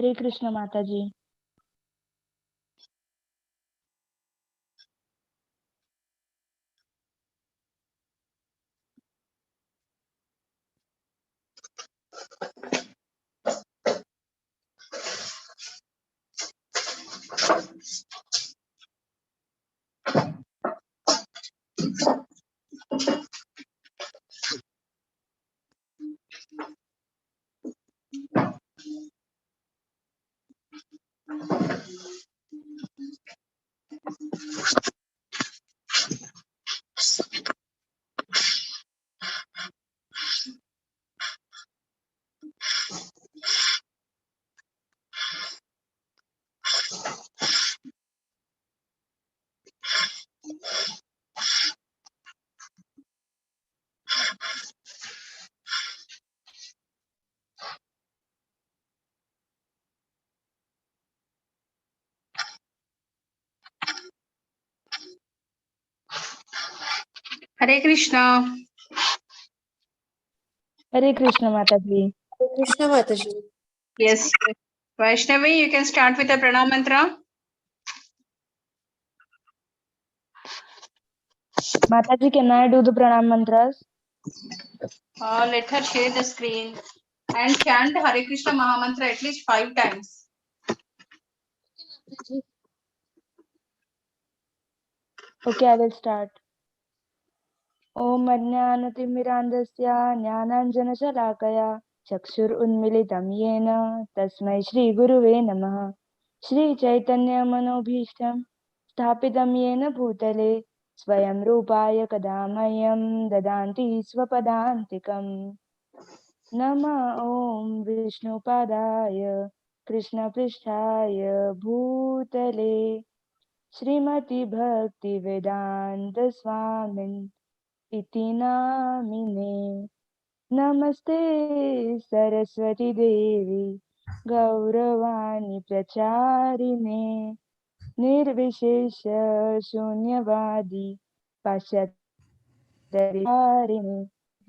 हरे कृष्ण माता जी। Hare Krishna. हरे कृष्ण माता जी। Krishna Mataji. Yes. Vaishnavi, you can start with the pranam mantra. माता जी, can I do the pranam mantras? Let her share the screen and chant Hare Krishna Mahamantra at least 5 times. Okay, I will start. ॐ अज्ञानतिमिरान्धस्य ज्ञानाञ्जनशलाकया चक्षुरुन्मिलितं येन तस्मै श्रीगुरुवे नमः। श्रीचैतन्यमनोभीष्टं स्थापितं येन भूतले स्वयं रूपाय कदा मह्यं ददान्ति स्वपदान्तिकम्। नमः ॐ विष्णुपादाय कृष्णपृष्ठाय भूतले श्रीमति भक्तिवेदान्त स्वामिन् इति नामिने। नमस्ते सरस्वती देवी गौरवाणी प्रचारिणे निर्विशेष शून्यवादी पाश्चात्यारिणे।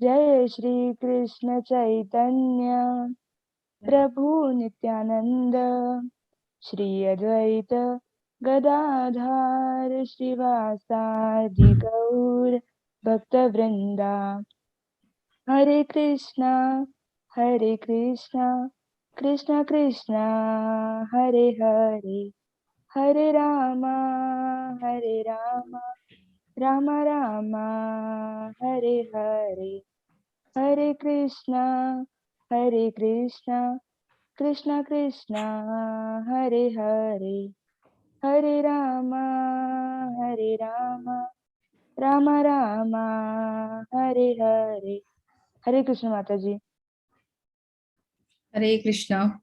जय श्री कृष्ण चैतन्य प्रभु नित्यानंद श्री अद्वैत गदाधर श्रीवासादि गौर भक्तवृंदा। हरे कृष्णा कृष्णा कृष्णा हरे हरे, हरे रामा राम राम हरे हरे। हरे कृष्णा कृष्णा कृष्णा हरे हरे, हरे राम राम राम हरे हरे। हरे कृष्ण माता जी। Hare Krishna.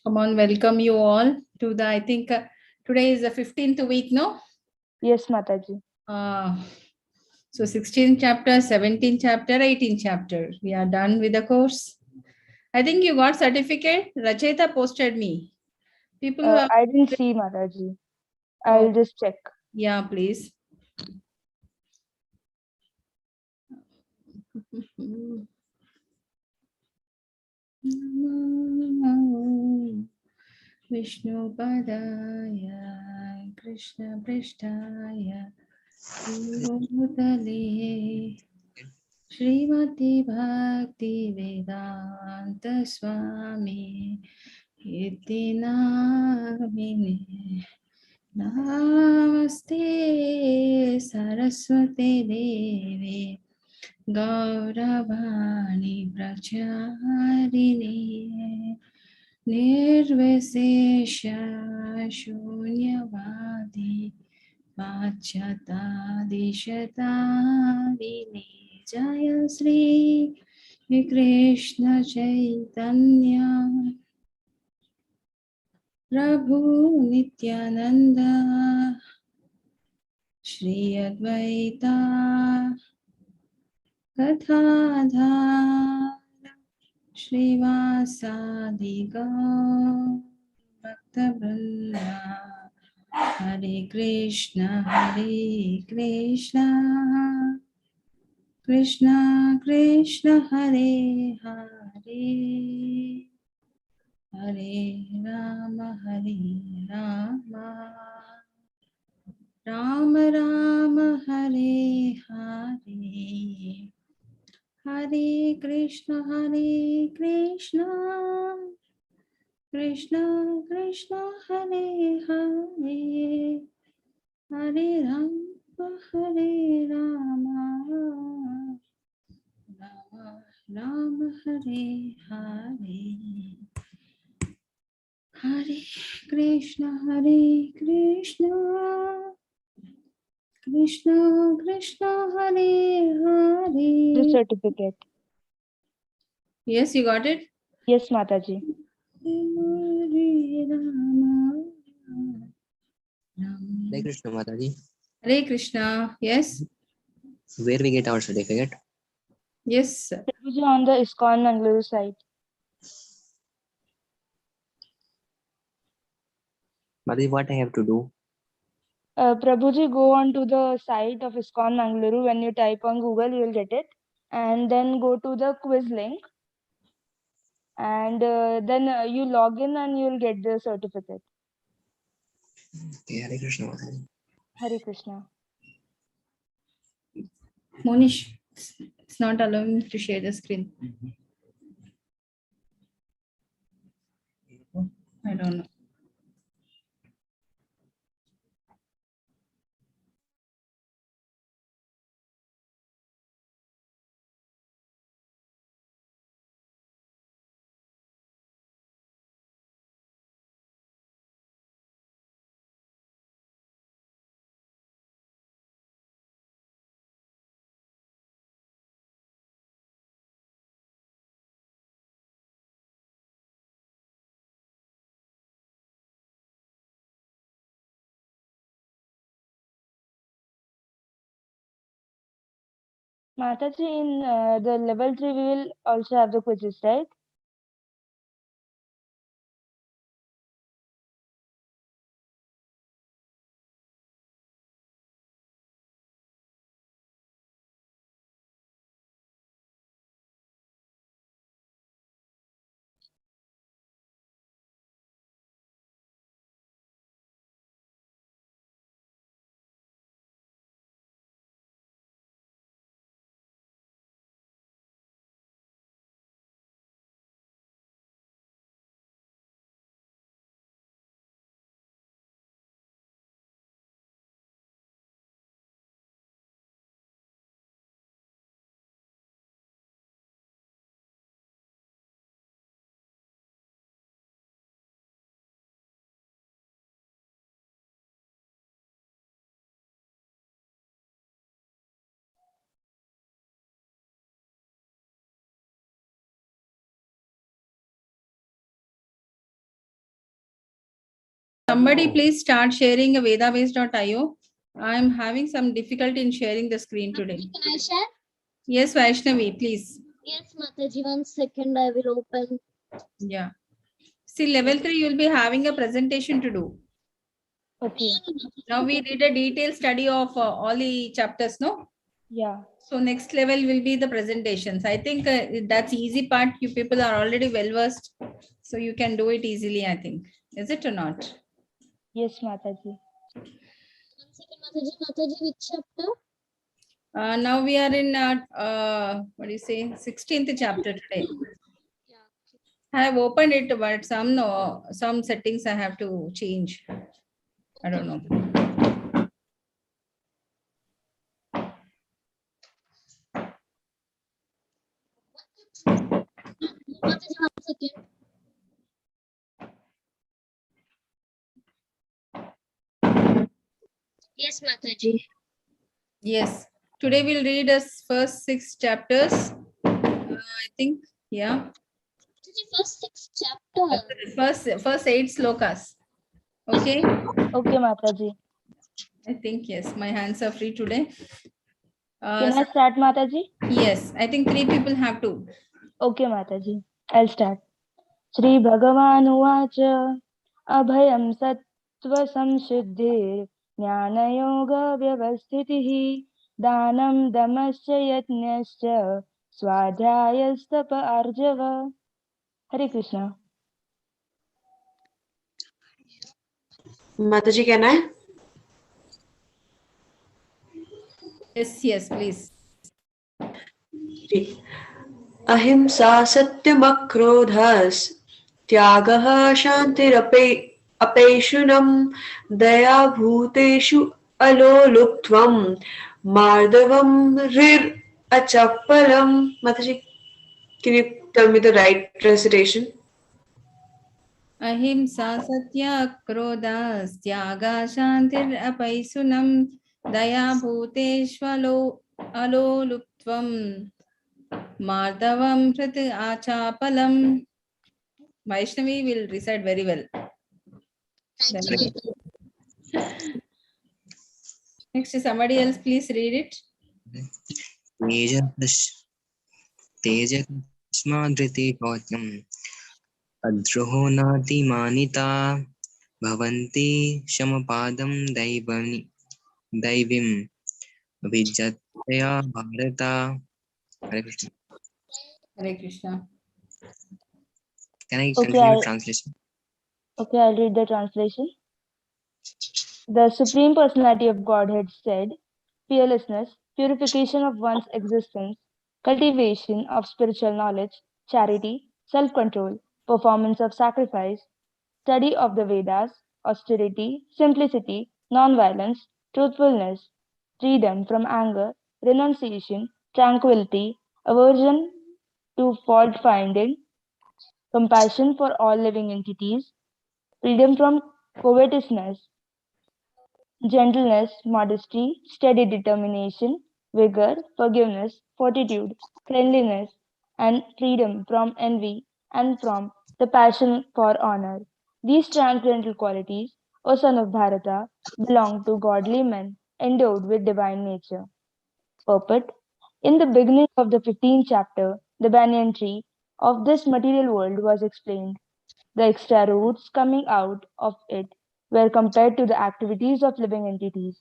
Come on, welcome you all to the, I think today is the 15th week, no? Yes, माता जी। So 16th chapter, 17th chapter, 18th chapter. We are done with the course. I think you got certificate. Racheta posted me. People who have... I didn't see माता जी. I'll just check. Yeah, please. Vishnu Padaya Krishna Prishtaya Bhutale Srimati Bhakti Vedanta Swami Iti Namine. Namaste Saraswati Devi Gauravani Pracharine Nirvishesha Shunyavadi Pachatadishatarine. Jaya Sri Krishna Chaitanya Prabhu Nityananda Shri Advaita Gadadhar Shrivasadi Gaur Bhakta-vrinda. Hare Krishna Krishna Krishna Hare Hare, Hare Rama, Hare Rama, Rama Rama, Hare Hare, Hare Krishna, Krishna Krishna, Hare Hare, Hare Rama, Hare Rama, Rama Rama, Hare Hare, Hare Krishna, Krishna Krishna, Hare The Hare. certificate. Yes, you got it? Yes, Mataji. Hare Rama, Hare Krishna Mataji. Hare Krishna. Yes, Where we get our certificate? yes. Prabhuji on the ISKCON Mangaluru site. Mataji, what I have to do? Prabhuji, go on to the site of ISKCON Mangaluru. When you type on Google, you will get it. And then go to the quiz link. And then you log in and you will get the certificate. Okay, Hare Krishna Mataji. Hare Krishna. Monish, it's not allowing me to share the screen. I don't know. Mataji, in the level 3, we will also have the quizzes, right? Somebody please start sharing a vedabase.io. I'm having some difficulty in sharing the screen today. Can I share? Yes, Vaishnavi, please. Yes, Mataji, 1 second, I will open. Yeah. See, level 3, you'll be having a presentation to do. Okay. Now we did a detailed study of all the chapters, no? Yeah. So next level will be the presentations. I think that's easy part. You people are already well versed. So you can do it easily, I think. Is it or not? Yes, Mataji. 1 second, Mataji, which chapter? Now we are in, what do you say, 16th chapter today. Yeah. I have opened it, but some settings I have to change. I don't know. Mataji, 1 second. Yes, Mataji. Yes. Today we'll read us first 6 chapters. I think, yeah. Mataji, first 6 chapter. First 8 slokas. Okay. Okay, Mataji. I think yes. My hands are free today. Can I start, Mataji? Yes. I think 3 people have to. Okay, Mataji. I'll start. Shri Bhagavan Uvacha Abhayam Sattva Samshuddhir Jnana Vyavasthitihi Danam Damascha Yatnyascha Swadhyayastapa Arjava. Hare Krishna. Mataji, can I? Yes, please. अहिंसा सत्यमक्रोधस् त्यागः शान्तिरपेशुनं दया भूतेषु अलोलुप्त्वं मार्दवं अचपलम. Mataji, can you tell me the right recitation? Ahimsa satya krodha tyaga shantir apaisunam daya bhuteshvalo aloluptvam mardavam prit achapalam. Vaishnavi will recite very well. Thank you, Mataji. Next, somebody else, please read it. तेजकस्मादृते Gautam अद्रोहो नातिमानिता भवन्ति शमपादं दैवीं विजत्या भारता. Hare Krishna. Hare Krishna. Can I Okay, continue translation? Okay, I'll read the translation. The Supreme Personality of Godhead said, fearlessness, purification of one's existence, cultivation of spiritual knowledge, charity, self-control, performance of sacrifice, study of the Vedas, austerity, simplicity, non-violence, truthfulness, freedom from anger, renunciation, tranquility, aversion to fault-finding, compassion for all living entities, freedom from covetousness, gentleness, modesty, steady determination, vigor, forgiveness, fortitude, cleanliness, and freedom from envy and from the passion for honor. These transcendental qualities, O son of Bharata, belong to godly men endowed with divine nature. Purport. In the beginning of the 15th chapter, the banyan tree of this material world was explained. The extra roots coming out of it were compared to the activities of living entities,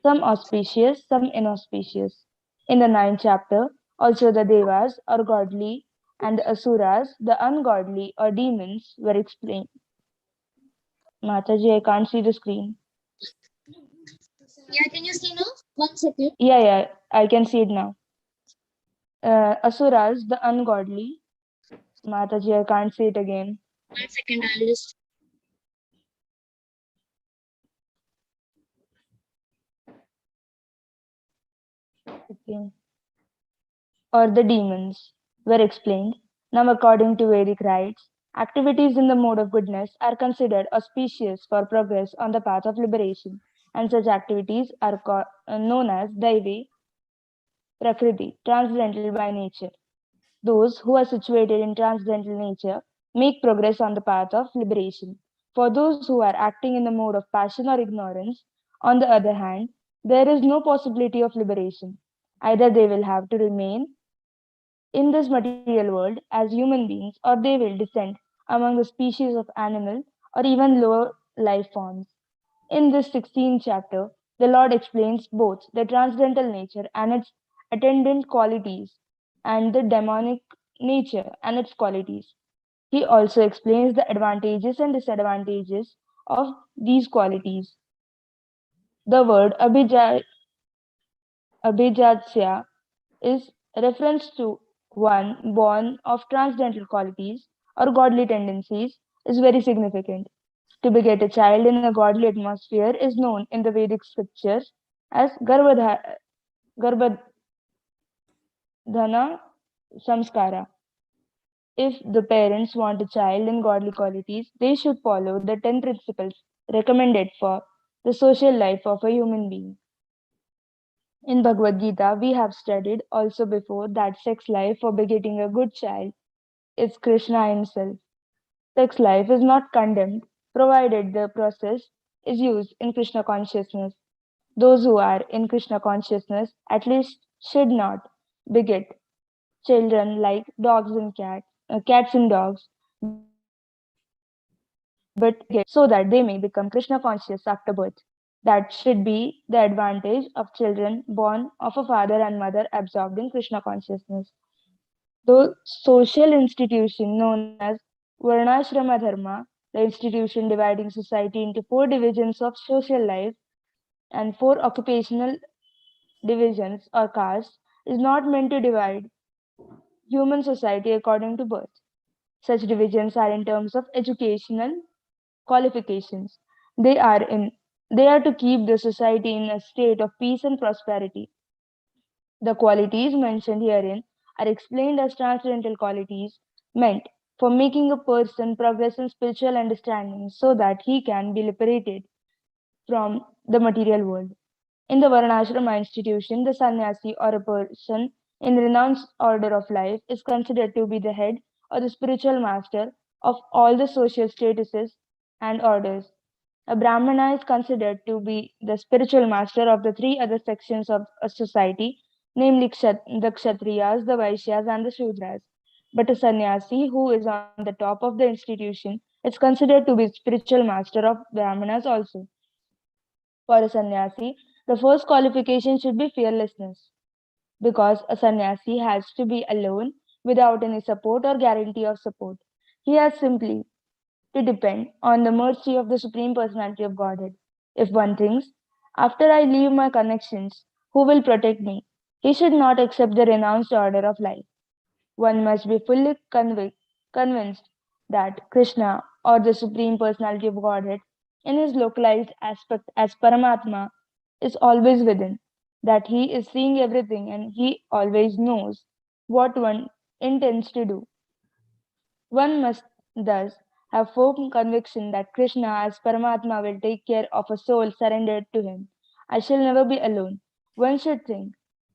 some auspicious, some inauspicious. In the ninth chapter, also the Devas or godly and the Asuras, the ungodly or demons, were explained. Mataji, I can't see the screen. Yeah, can you see now? 1 second. Yeah, I can see it now. Asuras, the ungodly. Mataji, I can't see it again. 1 second, I'll just. Okay. Or the demons were explained. Now, according to Vedic rites, activities in the mode of goodness are considered auspicious for progress on the path of liberation, and such activities are known as Daivi, Prakriti, transcendental by nature. Those who are situated in transcendental nature make progress on the path of liberation. For those who are acting in the mode of passion or ignorance, on the other hand, there is no possibility of liberation. Either they will have to remain in this material world as human beings, or they will descend among the species of animal or even lower life forms. In this 16th chapter, the Lord explains both the transcendental nature and its attendant qualities and the demonic nature and its qualities. He also explains the advantages and disadvantages of these qualities. The word abhijatsya is reference to one born of transcendental qualities or godly tendencies is very significant. To beget a child in a godly atmosphere is known in the Vedic scriptures as Garbhadhana Samskara. If the parents want a child in godly qualities, they should follow the 10 principles recommended for the social life of a human being. In Bhagwad Gita, we have studied also before that sex life for begetting a good child is Krishna himself. Sex life is not condemned provided the process is used in Krishna consciousness. Those who are in Krishna consciousness at least should not beget children like cats and dogs, but beget so that they may become Krishna conscious after birth. That should be the advantage of children born of a father and mother absorbed in Krishna consciousness. The social institution known as Varnashrama Dharma, The institution dividing society into 4 divisions of social life and 4 occupational divisions or castes is not meant to divide human society according to birth. Such divisions are in terms of educational qualifications. They are in they are to keep the society in a state of peace and prosperity. The qualities mentioned herein are explained as transcendental qualities meant for making a person progress in spiritual understanding so that he can be liberated from the material world. In the Varnashrama institution, the sannyasi or a person in the renounced order of life is considered to be the head or the spiritual master of all the social statuses and orders. A Brahmana is considered to be the spiritual master of the 3 other sections of a society, namely the Kshatriyas, the Vaishyas, and the Shudras. But a sannyasi who is on the top of the institution is considered to be spiritual master of Brahmanas also. For a sannyasi, the first qualification should be fearlessness, because a sannyasi has to be alone without any support or guarantee of support. He has simply to depend on the mercy of the Supreme Personality of Godhead. If one thinks, after I leave my connections, who will protect me? He should not accept the renounced order of life. One must be fully convinced that Krishna, or the Supreme Personality of Godhead, in his localized aspect as Paramatma, is always within, that he is seeing everything and he always knows what one intends to do. One must thus have firm conviction that Krishna as Paramatma will take care of a soul surrendered to him. I shall never be alone. One should think,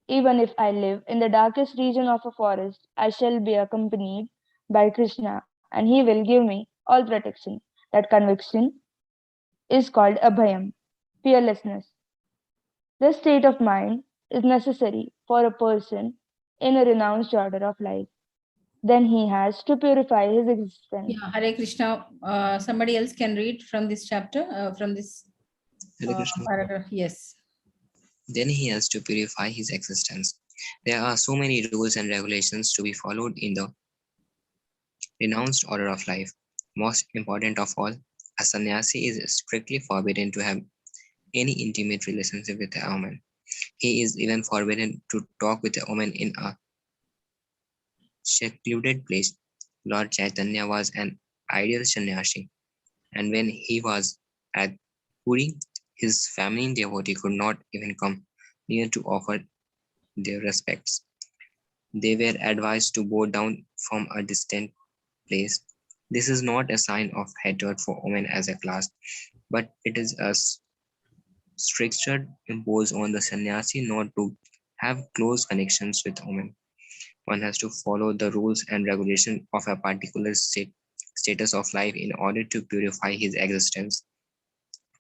even if I live in the darkest region of a forest, I shall be accompanied by Krishna and he will give me all protection. That conviction is called abhayam, fearlessness. This state of mind is necessary for a person in a renounced order of life. Then he has to purify his existence. Yeah, Hare Krishna. Somebody else can read from this chapter, from this Hare Krishna. paragraph. Yes. Then he has to purify his existence. There are so many rules and regulations to be followed in the renounced order of life. Most important of all, a sannyasi is strictly forbidden to have any intimate relationship with a woman. He is even forbidden to talk with a woman in a secluded place. Lord Chaitanya was an ideal sannyasi, and when he was at Puri, his feminine devotee could not even come near to offer their respects. They were advised to bow down from a distant place. This is not a sign of hatred for women as a class, but it is a stricture imposed on the sannyasi not to have close connections with women. One has to follow the rules and regulations of a particular status of life in order to purify his existence.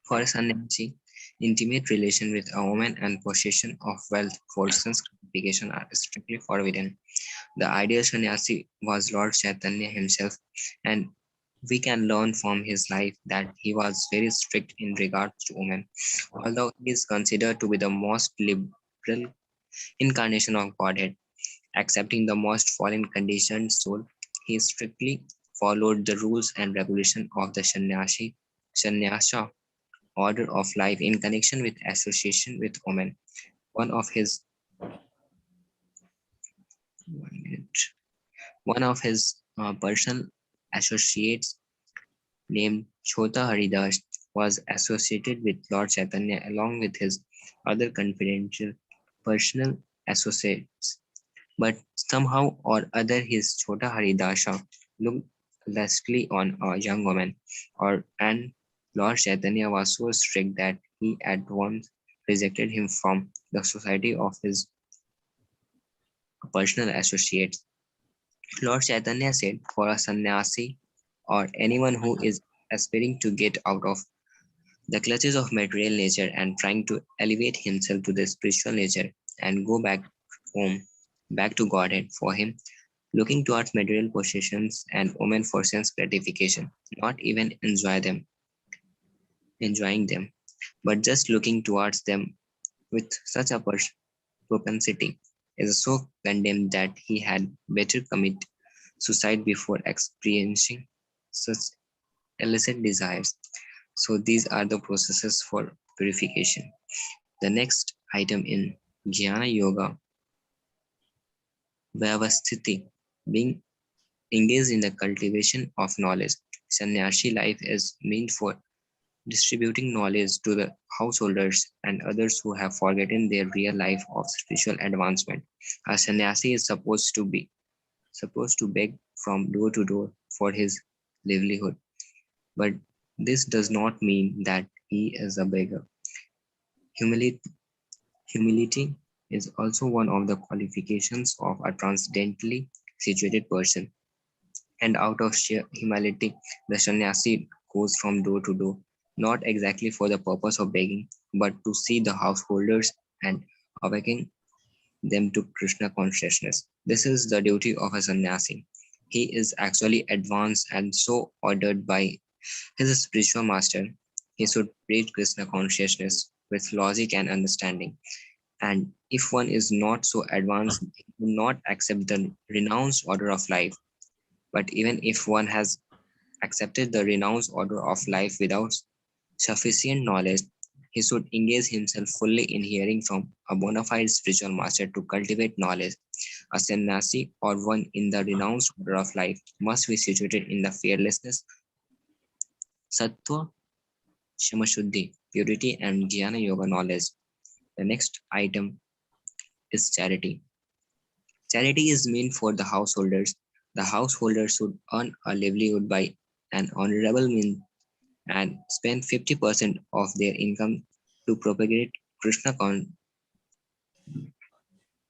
For a sannyasi, intimate relation with a woman and possession of wealth for sense gratification are strictly forbidden. The ideal sannyasi was Lord Chaitanya himself, and we can learn from his life that he was very strict in regards to women. Although he is considered to be the most liberal incarnation of Godhead, accepting the most fallen conditioned soul, he strictly followed the rules and regulations of the sannyasa order of life in connection with association with women. One of his 1 minute, one of his personal associates named Chota Haridas was associated with Lord Chaitanya along with his other confidential personal associates. But somehow or other his Chota Haridasha looked lustfully on a young woman, and Lord Chaitanya was so strict that he at once rejected him from the society of his personal associates. Lord Chaitanya said, for a sannyasi or anyone who is aspiring to get out of the clutches of material nature and trying to elevate himself to the spiritual nature and go back home, back to Godhead, for him, looking towards material possessions and women for sense gratification, not even enjoying them, but just looking towards them with such a propensity is so condemned that he had better commit suicide before experiencing such illicit desires. So these are the processes for purification. The next item in Jnana Yoga, Vyavasthiti, being engaged in the cultivation of knowledge. Sannyasi life is meant for distributing knowledge to the householders and others who have forgotten their real life of spiritual advancement. A sannyasi is supposed to beg from door to door for his livelihood, but this does not mean that he is a beggar. Humility, humility is also one of the qualifications of a transcendently situated person. And out of sheer humility, the sannyasi goes from door to door, not exactly for the purpose of begging, but to see the householders and awaken them to Krishna consciousness. This is the duty of a sannyasi. He is actually advanced and so ordered by his spiritual master. He should preach Krishna consciousness with logic and understanding. And if one is not so advanced, he will not accept the renounced order of life. But even if one has accepted the renounced order of life without sufficient knowledge, he should engage himself fully in hearing from a bona fide spiritual master to cultivate knowledge. A sannyasi or one in the renounced order of life must be situated in the fearlessness, sattva, shamashuddhi, purity, and jnana yoga knowledge. The next item is charity. Charity is meant for the householders. The householders should earn a livelihood by an honorable means and spend 50% of their income to propagate Krishna,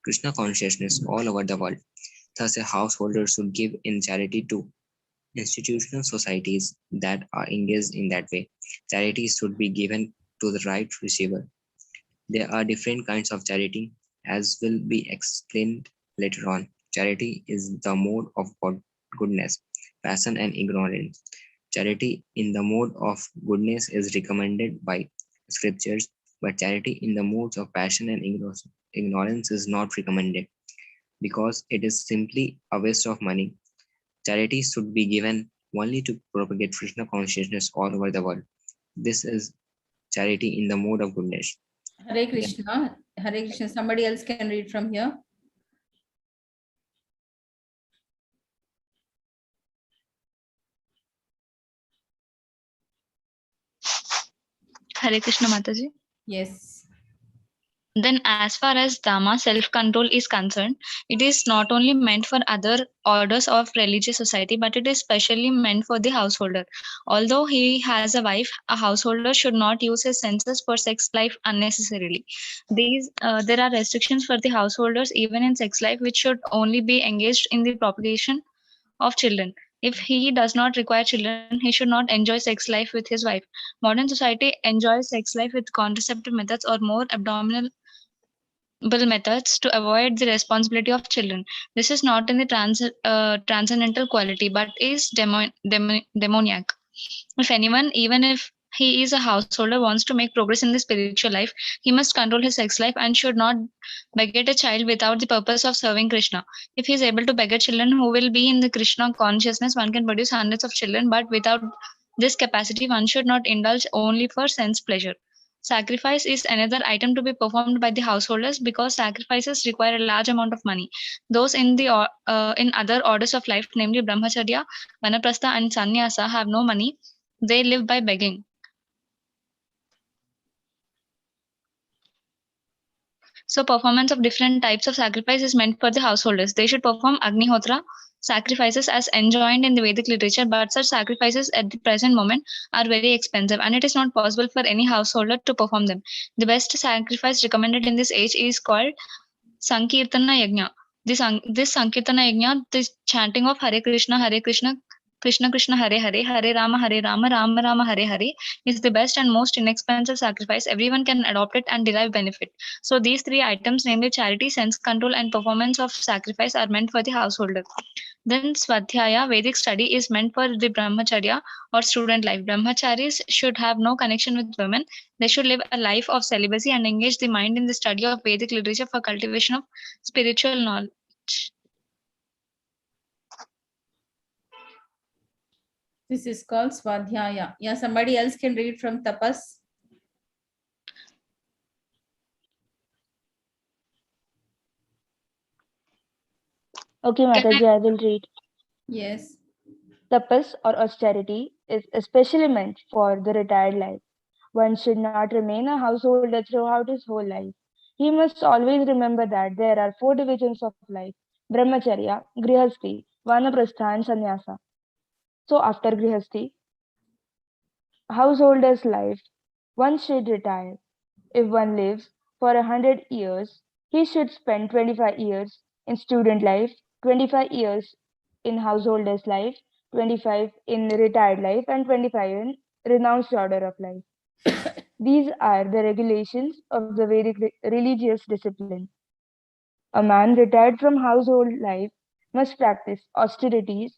Krishna consciousness all over the world. Thus, a householder should give in charity to institutional societies that are engaged in that way. Charity should be given to the right receiver. There are different kinds of charity, as will be explained later on. Charity is the mode of goodness, passion, and ignorance. Charity in the mode of goodness is recommended by scriptures, but charity in the modes of passion and ignorance is not recommended because it is simply a waste of money. Charity should be given only to propagate Krishna consciousness all over the world. This is charity in the mode of goodness. Hare Krishna. Hare Krishna. Somebody else can read from here. Hare Krishna Mataji. Yes. Then, as far as Dhamma self control is concerned, it is not only meant for other orders of religious society, but it is specially meant for the householder. Although he has a wife, a householder should not use his senses for sex life unnecessarily. There are restrictions for the householders even in sex life, which should only be engaged in the propagation of children. If he does not require children, he should not enjoy sex life with his wife. Modern society enjoys sex life with contraceptive methods or more abdominal methods to avoid the responsibility of children. This is not in the transcendental quality, but is demoniac. If anyone, even if he is a householder, wants to make progress in the spiritual life, he must control his sex life and should not beget a child without the purpose of serving Krishna. If he is able to beget children who will be in the Krishna consciousness, one can produce hundreds of children, but without this capacity, one should not indulge only for sense pleasure. Sacrifice is another item to be performed by the householders because sacrifices require a large amount of money. Those in other orders of life, namely Brahmacharya, Vanaprastha, and Sannyasa, have no money. They live by begging. So, performance of different types of sacrifice is meant for the householders. They should perform Agnihotra sacrifices as enjoined in the Vedic literature, but such sacrifices at the present moment are very expensive and it is not possible for any householder to perform them. The best sacrifice recommended in this age is called Sankirtana Yajna. This Sankirtana Yajna, this chanting of Hare Krishna, Krishna Krishna Hare Hare, Hare Rama, Rama Rama Hare Hare is the best and most inexpensive sacrifice. Everyone can adopt it and derive benefit. So these three items, namely charity, sense control, and performance of sacrifice, are meant for the householder. Then Swadhyaya, Vedic study, is meant for the Brahmacharya or student life. Brahmacharis should have no connection with women. They should live a life of celibacy and engage the mind in the study of Vedic literature for cultivation of spiritual knowledge. This is called Swadhyaya. Yeah, somebody else can read from Tapas. Okay, Can I? Mataji, I will read. Yes. Tapas or austerity is especially meant for the retired life. One should not remain a householder throughout his whole life. He must always remember that there are four divisions of life: brahmacharya, grihasti, vanaprastha, and sannyasa. So, after grihasti, householder's life, one should retire. If one lives for 100 years, he should spend 25 years in student life, 25 years in householder's life, 25 in retired life, and 25 in renounced order of life. These are the regulations of the Vedic religious discipline. A man retired from household life must practice austerities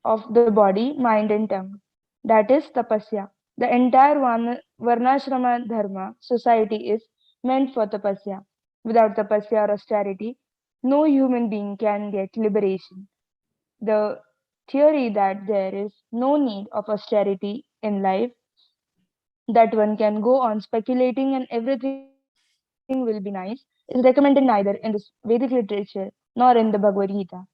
of the body, mind, and tongue. That is tapasya. The entire Varnashrama Dharma society is meant for tapasya. Without tapasya or austerity, no human being can get liberation. The theory that there is no need of austerity in life, that one can go on speculating and everything will be nice, is recommended neither in this Vedic literature nor in the Bhagavad Gita.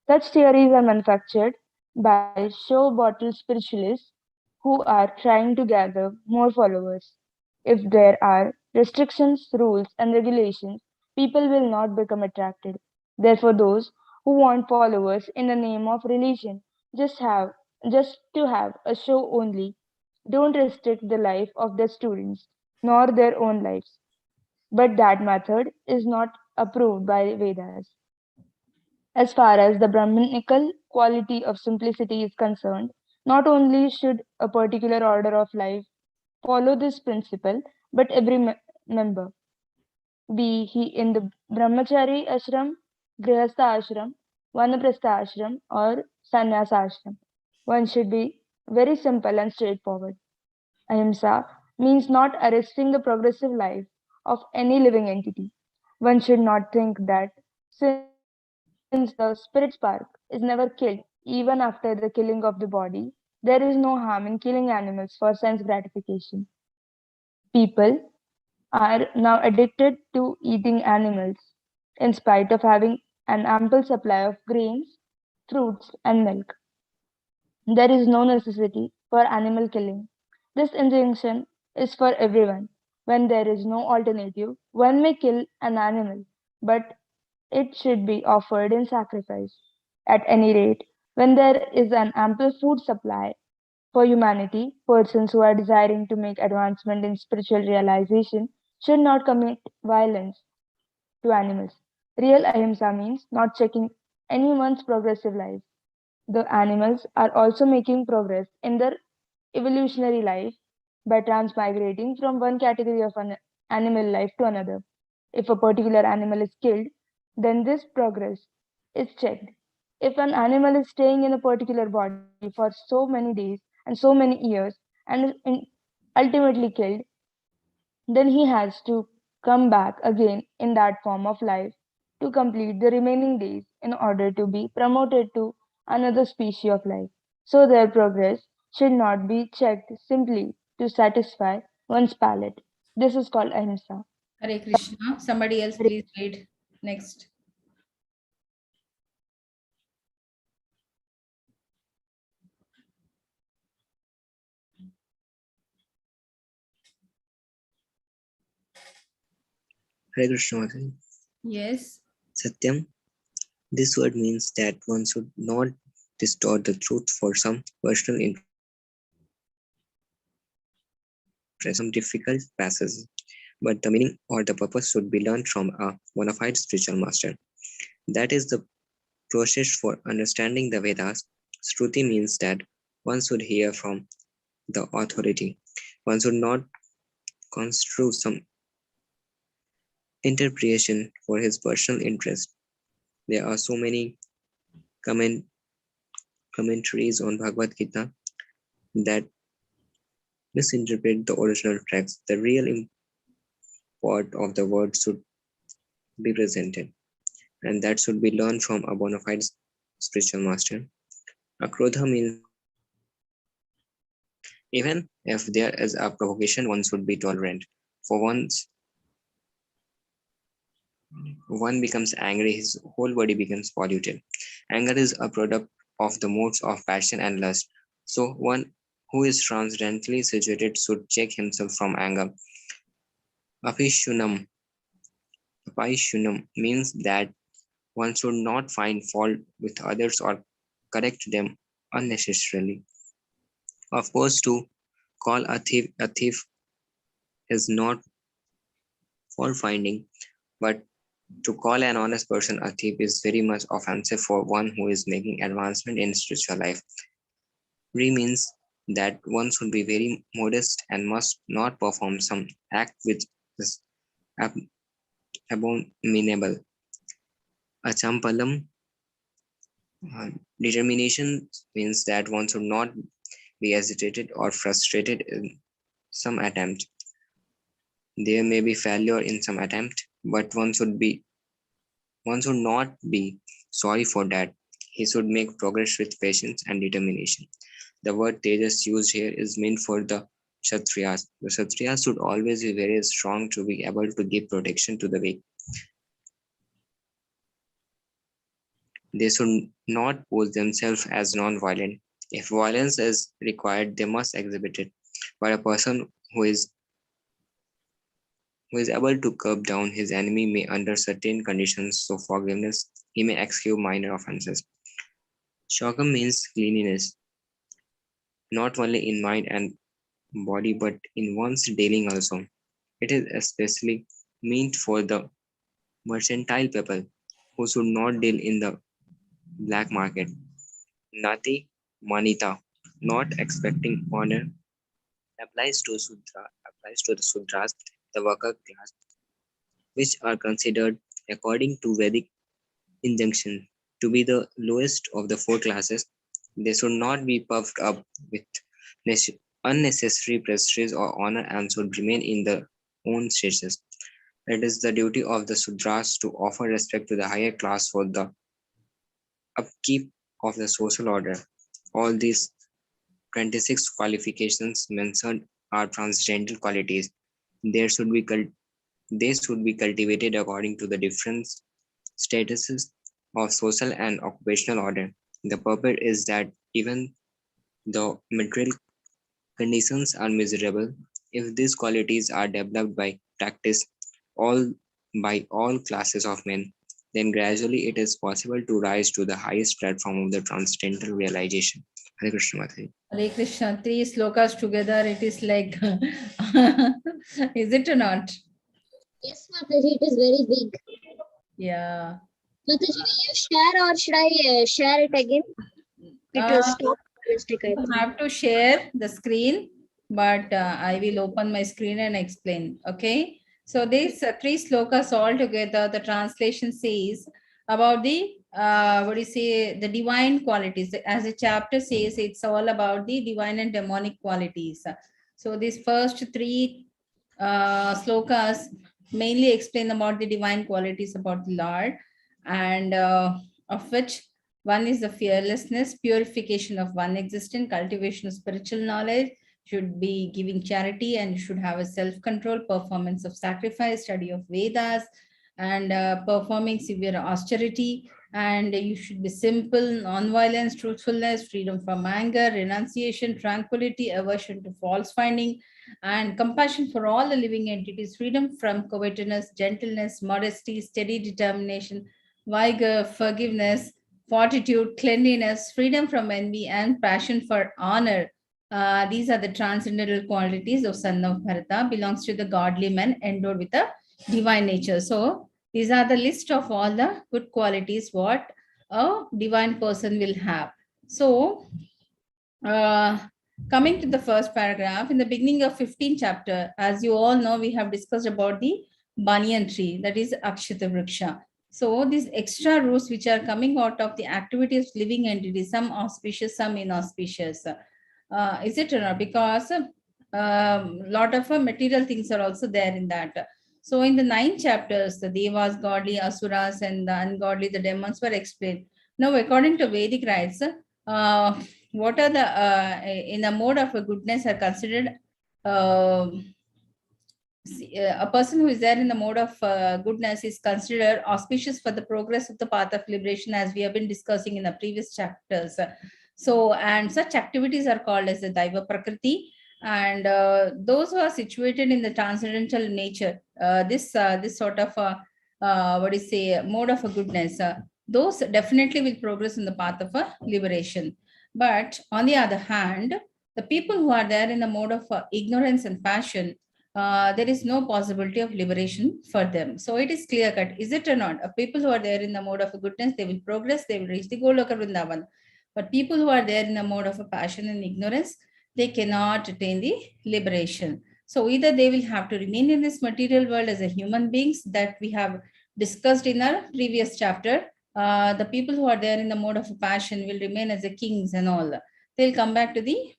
Such theories are manufactured by show bottle spiritualists who are trying to gather more followers. If there are restrictions, rules, and regulations, people will not become attracted. Therefore, those who want followers in the name of religion just have just to have a show only don't restrict the life of their students nor their own lives. But that method is not approved by Vedas. As far as the Brahminical quality of simplicity is concerned, not only should a particular order of life follow this principle, but every member, be he in the Brahmachari ashram, Grihastha ashram, Vanaprastha ashram, or Sannyasa ashram. One should be very simple and straightforward. Ahimsa means not arresting the progressive life of any living entity. One should not think that since the spirit spark is never killed, even after the killing of the body, there is no harm in killing animals for sense gratification. People are now addicted to eating animals in spite of having an ample supply of grains, fruits, and milk. There is no necessity for animal killing. This injunction is for everyone. When there is no alternative, one may kill an animal, but it should be offered in sacrifice. At any rate, when there is an ample food supply for humanity, persons who are desiring to make advancement in spiritual realization should not commit violence to animals. Real ahimsa means not checking anyone's progressive life. The animals are also making progress in their evolutionary life by transmigrating from one category of an animal life to another. If a particular animal is killed, then this progress is checked. If an animal is staying in a particular body for so many days and so many years and is ultimately killed, then he has to come back again in that form of life to complete the remaining days in order to be promoted to another species of life. So their progress should not be checked simply to satisfy one's palate. This is called ahimsa. Hare Krishna. Somebody else, please read next. Hare Krishna Mataji. Yes. Satyam. This word means that one should not distort the truth for some personal interest or some difficult passage, but the meaning or the purpose should be learned from a bona fide spiritual master. That is the process for understanding the Vedas. Shruti means that one should hear from the authority. One should not construe some interpretation for his personal interest. There are so many comment commentaries on Bhagavad Gita that misinterpret the original text. The real import of the word should be presented, and that should be learned from a bona fide spiritual master. Akrodha means Even if there is a provocation, one should be tolerant. For once one becomes angry, his whole body becomes polluted. Anger is a product of the modes of passion and lust. So one who is transcendently situated should check himself from anger. Apishunam. Apishunam means that one should not find fault with others or correct them unnecessarily. Of course, to call a thief is not fault finding, but to call an honest person a thief is very much offensive for one who is making advancement in spiritual life. Re means that one should be very modest and must not perform some act which is ab- abominable. Achampalam, determination means that one should not be agitated or frustrated in some attempt. There may be failure in some attempt, but one should not be sorry for that. He should make progress with patience and determination. The word Tejas used here is meant for the Kshatriyas. The Kshatriyas should always be very strong to be able to give protection to the weak. They should not pose themselves as non-violent. If violence is required, they must exhibit it. But a person who is able to curb down his enemy may under certain conditions show forgiveness. He may excuse minor offenses. Shokam means cleanliness, not only in mind and body but in one's dealing also. It is especially meant for the mercantile people who should not deal in the black market. Nati Manita, not expecting honor, applies to the Sudras, the worker class, which are considered according to Vedic injunction to be the lowest of the four classes. They should not be puffed up with unnecessary prestige or honor and should remain in their own status. It is the duty of the Sudras to offer respect to the higher class for the upkeep of the social order. All these 26 qualifications mentioned are transcendental qualities. There should be they should be cultivated according to the different statuses of social and occupational order. The purpose is that even though material conditions are miserable, if these qualities are developed by practice all by all classes of men, then gradually it is possible to rise to the highest platform of the transcendental realization. Hare Krishna Mataji. Hare Krishna, three slokas together, it is like, is it or not? Yes, Mataji, it is very big. Yeah. Mataji, will you share or should I share it again? It was stopped mistake, I You think. have to share the screen, but I will open my screen and explain. Okay. So these three slokas all together, the translation says about the what do you say, the divine qualities. As the chapter says, it's all about the divine and demonic qualities. So these first three slokas mainly explain about the divine qualities about the Lord, and of which one is the fearlessness, purification of one existence, cultivation of spiritual knowledge, should be giving charity, and should have a self-control, performance of sacrifice, study of Vedas, and performing severe austerity. And you should be simple, non-violence, truthfulness, freedom from anger, renunciation, tranquility, aversion to false finding, and compassion for all the living entities, freedom from covetousness, gentleness, modesty, steady determination, vigor, forgiveness, fortitude, cleanliness, freedom from envy, and passion for honor. These are the transcendental qualities of son of Bharata, belongs to the godly men endowed with a divine nature. So these are the list of all the good qualities what a divine person will have. So uh, coming to the first paragraph, in the beginning of 15th chapter, as you all know, we have discussed about the banyan tree, that is Akshita Vriksha. So these extra roots which are coming out of the activities of living entities, some auspicious, some inauspicious. Is it or not? Because lot of material things are also there in that. So in the 9 chapters, the devas, godly, asuras, and the ungodly, the demons were explained. Now, according to Vedic rites, what are the in the mode of a goodness are considered a person who is there in the mode of goodness is considered auspicious for the progress of the path of liberation, as we have been discussing in the previous chapters. So, and such activities are called as the Daiva Prakriti, and those who are situated in the transcendental nature, this sort of what is say mode of a goodness, those definitely will progress in the path of a liberation. But on the other hand, the people who are there in the mode of ignorance and passion, there is no possibility of liberation for them. So it is clear cut, is it or not? People who are there in the mode of a goodness, they will progress, they will reach the Goloka Vrindavan. But people who are there in the mode of a passion and ignorance, they cannot attain the liberation. So either they will have to remain in this material world as a human beings that we have discussed in our previous chapter. The people who are there in the mode of a passion will remain as the kings and all. They'll come back to the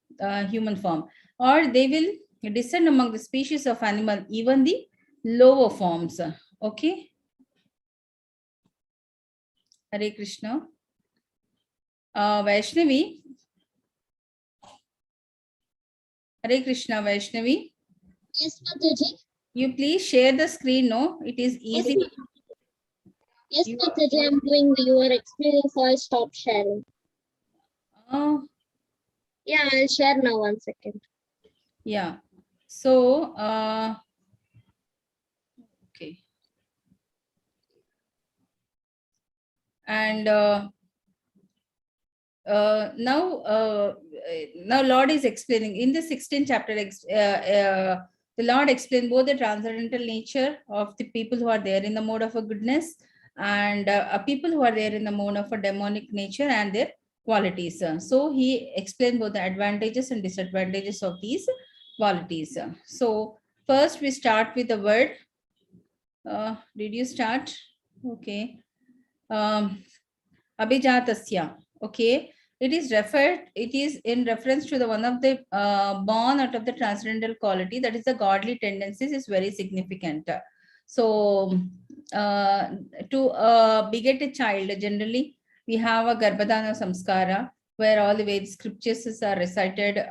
human form, or they will descend among the species of animal, even the lower forms. Okay. Hare Krishna. Vaishnavi. Hare Krishna, Vaishnavi. Yes, Mataji. You please share the screen, no? It is easy. Yes, Mataji, I'm doing. You are explaining, so I stopped sharing. Yeah, I'll share now. 1 second. Yeah. So, okay. And now Lord is explaining in the 16th chapter. The Lord explained both the transcendental nature of the people who are there in the mode of a goodness, and people who are there in the mode of a demonic nature and their qualities. So he explained both the advantages and disadvantages of these qualities. So first we start with the word. Did you start? Okay. Abhijatasya. Okay. It is in reference to the one of the born out of the transcendental quality, that is the godly tendencies, is very significant. So to beget a child, generally we have a Garbhadana Samskara, where all the Vedic scriptures are recited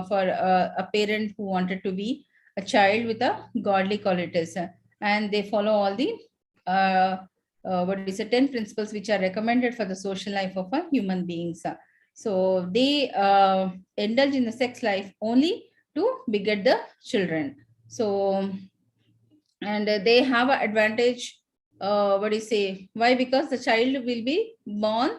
for a parent who wanted to be a child with a godly qualities, and they follow all the what is the 10 principles which are recommended for the social life of a human beings. So they indulge in the sex life only to beget the children. So, and they have an advantage. What do you say? Why? Because the child will be born,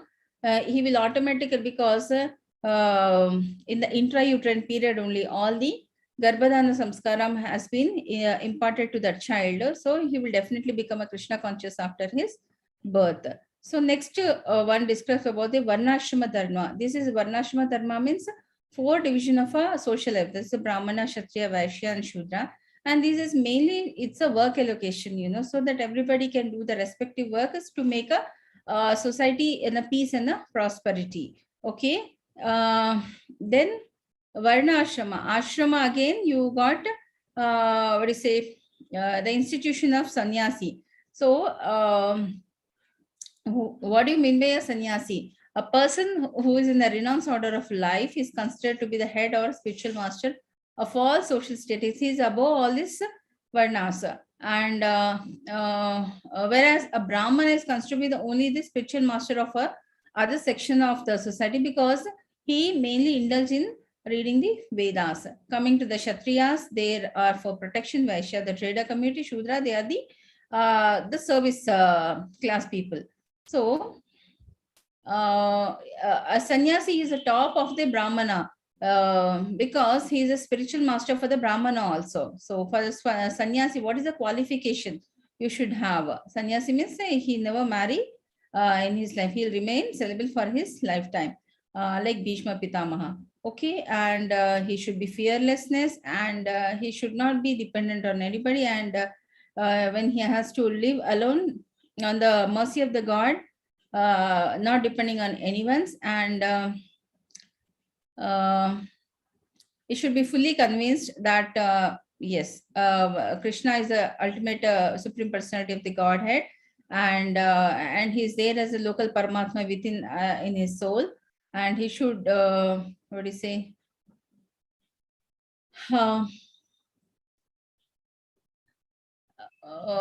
he will automatically, because in the intrauterine period only, all the Garbhadana Samskaram has been imparted to that child. So he will definitely become a Krishna conscious after his birth. So next one describes about the Varnashrama Dharma. This is Varnashrama Dharma means 4 division of a social life. This is the Brahmana, Kshatriya, Vaishya and Shudra. And this is mainly, it's a work allocation, so that everybody can do the respective work is to make a society in a peace and a prosperity. Okay. Then Varna Ashrama. Ashrama again, you got, what do you say, the institution of sannyasi. So, what do you mean by a sannyasi? A person who is in the renounced order of life is considered to be the head or spiritual master of all social status. He is above all this varnas. And whereas a Brahman is considered to be the only the spiritual master of a other section of the society, because he mainly indulges in reading the Vedas. Coming to the Kshatriyas, they are for protection. Vaishya, the trader community. Shudra, they are the service class people. So a sannyasi is the top of the Brahmana, because he is a spiritual master for the Brahmana also. So for the sannyasi, what is the qualification you should have? Sannyasi means he never marry in his life. He'll remain celibate for his lifetime, like Bhishma Pitamaha. Okay, and he should be fearlessness, and he should not be dependent on anybody. And when he has to live alone on the mercy of the God, not depending on anyone's, and he should be fully convinced that yes, Krishna is the ultimate supreme personality of the Godhead, and he's there as a local Paramatma within in his soul. and he should, what do you say?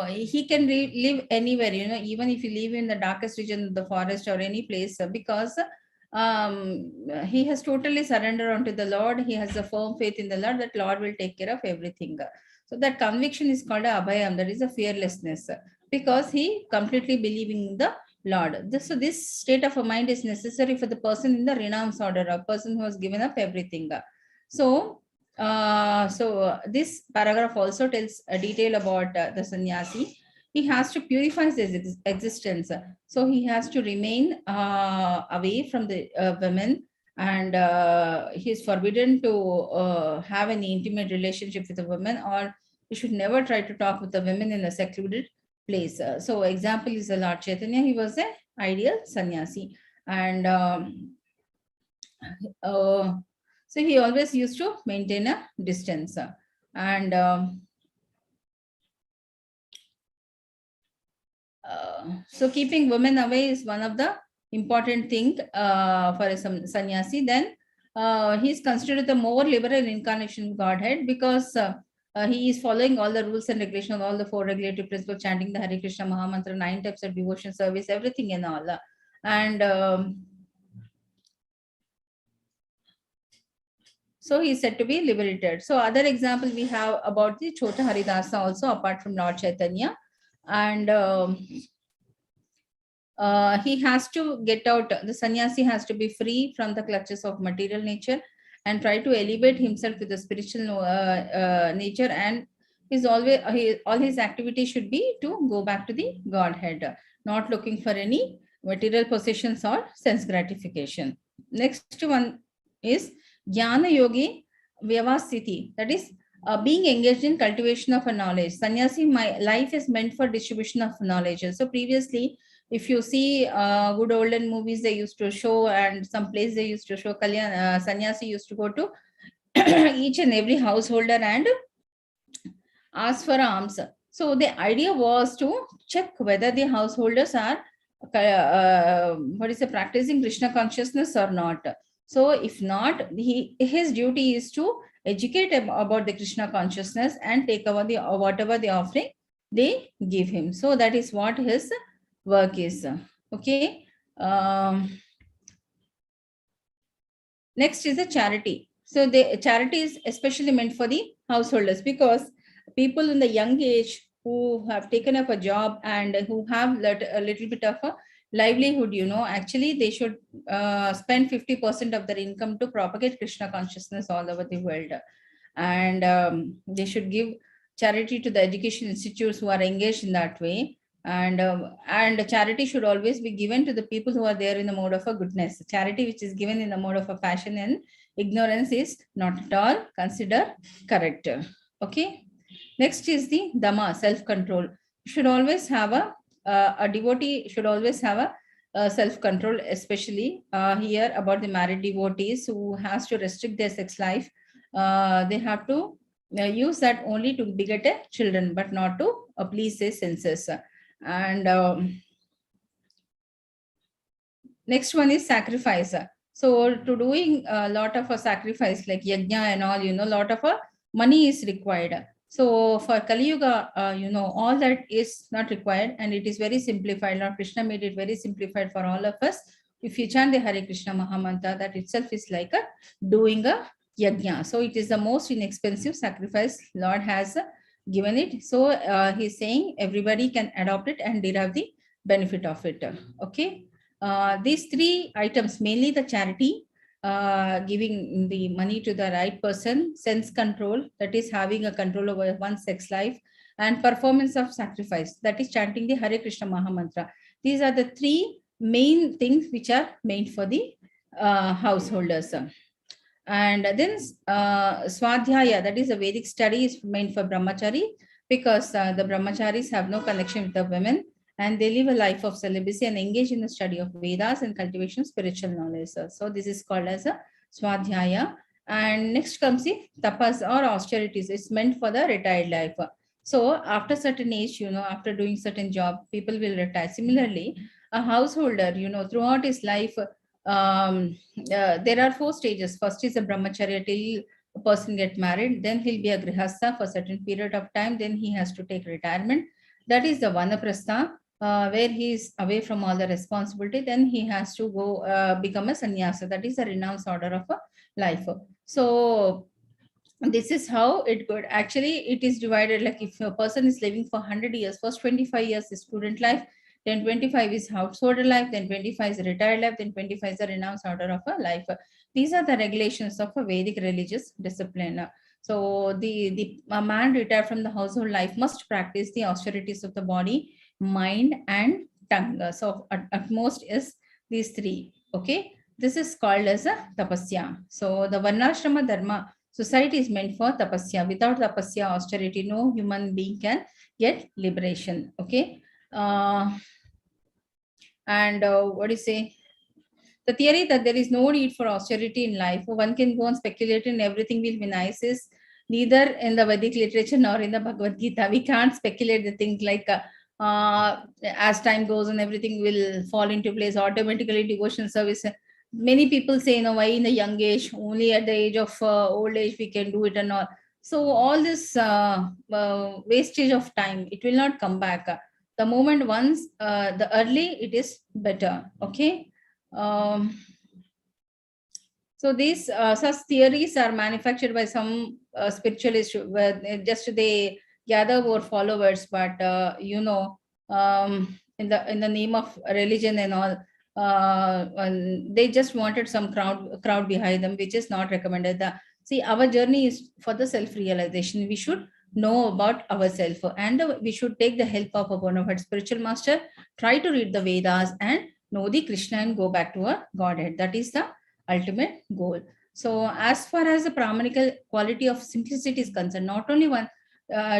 He can live anywhere, even if you live in the darkest region of the forest or any place, because he has totally surrendered unto the Lord. He has a firm faith in the Lord that Lord will take care of everything. So that conviction is called a abhayam, that is a fearlessness, because he completely believing in the Lord. So this state of a mind is necessary for the person in the renounce order, a person who has given up everything. So this paragraph also tells a detail about the sannyasi. He has to purify his existence. So he has to remain away from the women, and he is forbidden to have any intimate relationship with a woman, or he should never try to talk with the women in a secluded place. So example is the Lord Chaitanya. He was an ideal sannyasi, and so he always used to maintain a distance, and so keeping women away is one of the important thing for a sannyasi. Then he is considered the more liberal incarnation of Godhead, because he is following all the rules and regulations of all the 4 regulative principles, chanting the Hare Krishna Mahamantra, 9 types of devotion service, everything and all. And so he is said to be liberated. So other example we have about the Chota Haridasa also, apart from Lord Chaitanya. And he has to get out, the sannyasi has to be free from the clutches of material nature and try to elevate himself to the spiritual nature, and all his activity should be to go back to the Godhead, not looking for any material possessions or sense gratification. Next one is Jnana Yogi Vyavasthiti, that is being engaged in cultivation of a knowledge. Sannyasi, my life is meant for distribution of knowledge. So previously, if you see good olden movies, they used to show, and some place they used to show, sannyasi used to go to each and every householder and ask for alms. So the idea was to check whether the householders are practicing Krishna consciousness or not. So if not, his duty is to educate about the Krishna consciousness and take over the whatever the offering they give him. So that is what his work is. Okay. Next is the charity. So the charity is especially meant for the householders, because people in the young age who have taken up a job and who have a little bit of a livelihood, actually they should spend 50% of their income to propagate Krishna consciousness all over the world. And they should give charity to the education institutes who are engaged in that way. And charity should always be given to the people who are there in the mode of a goodness. Charity which is given in the mode of a passion and ignorance is not at all considered correct. Okay. Next is the Dhamma, self-control. Should always have a devotee should always have a self-control, especially here about the married devotees who has to restrict their sex life. They have to use that only to beget children, but not to please their senses. And next one is sacrifice. So to doing a lot of a sacrifice like yajna and all, lot of money is required. So for Kali Yuga, all that is not required, and it is very simplified. Lord Krishna made it very simplified for all of us. If you chant the Hare Krishna Mahamantra, that itself is like doing a yajna. So it is the most inexpensive sacrifice Lord has given it. So he's saying everybody can adopt it and derive the benefit of it. Okay. These 3 items, mainly the charity, giving the money to the right person, sense control, that is having a control over one's sex life, and performance of sacrifice, that is chanting the Hare Krishna Mahamantra. These are the 3 main things which are made for the householders. And then Swadhyaya, that is a Vedic study, is meant for brahmachari, because the brahmacharis have no connection with the women, and they live a life of celibacy and engage in the study of Vedas and cultivation of spiritual knowledge. So this is called as a Swadhyaya. And next comes the tapas or austerities. It's meant for the retired life. So after certain age, after doing certain job, people will retire. Similarly, a householder, throughout his life, there are 4 stages. First is a brahmacharya till a person get married, then he'll be a grihastha for a certain period of time, then he has to take retirement. That is the vanaprastha, where he is away from all the responsibility. Then he has to go become a sannyasa, that is a renounced order of a life. So this is how it could actually, it is divided, like if a person is living for 100 years, first 25 years is student life, then 25 is householder life, then 25 is retired life, then 25 is a renounced order of a life. These are the regulations of a Vedic religious discipline. So the a man retired from the household life must practice the austerities of the body, mind, and tongue. So at most is these 3. Okay, this is called as a tapasya. So the varnashrama dharma society is meant for tapasya. Without tapasya, austerity, no human being can get liberation. Okay. What do you say? The theory that there is no need for austerity in life, one can go and speculate in everything will be nice, is neither in the Vedic literature nor in the Bhagavad Gita. We can't speculate the things like as time goes and everything will fall into place automatically. Devotional service. Many people say, why in the young age, only at the age of old age we can do it and all. So all this wastage of time, it will not come back. The moment once, the early, it is better. Okay. So these such theories are manufactured by some spiritualists, where just they gather more followers, but in the name of religion and all, and they just wanted some crowd behind them, which is not recommended. See, our journey is for the self-realization. We should know about ourselves, and we should take the help of a bona fide spiritual master, try to read the Vedas and know the Krishna and go back to a Godhead. That is the ultimate goal. So as far as the Brahmanical quality of simplicity is concerned, not only one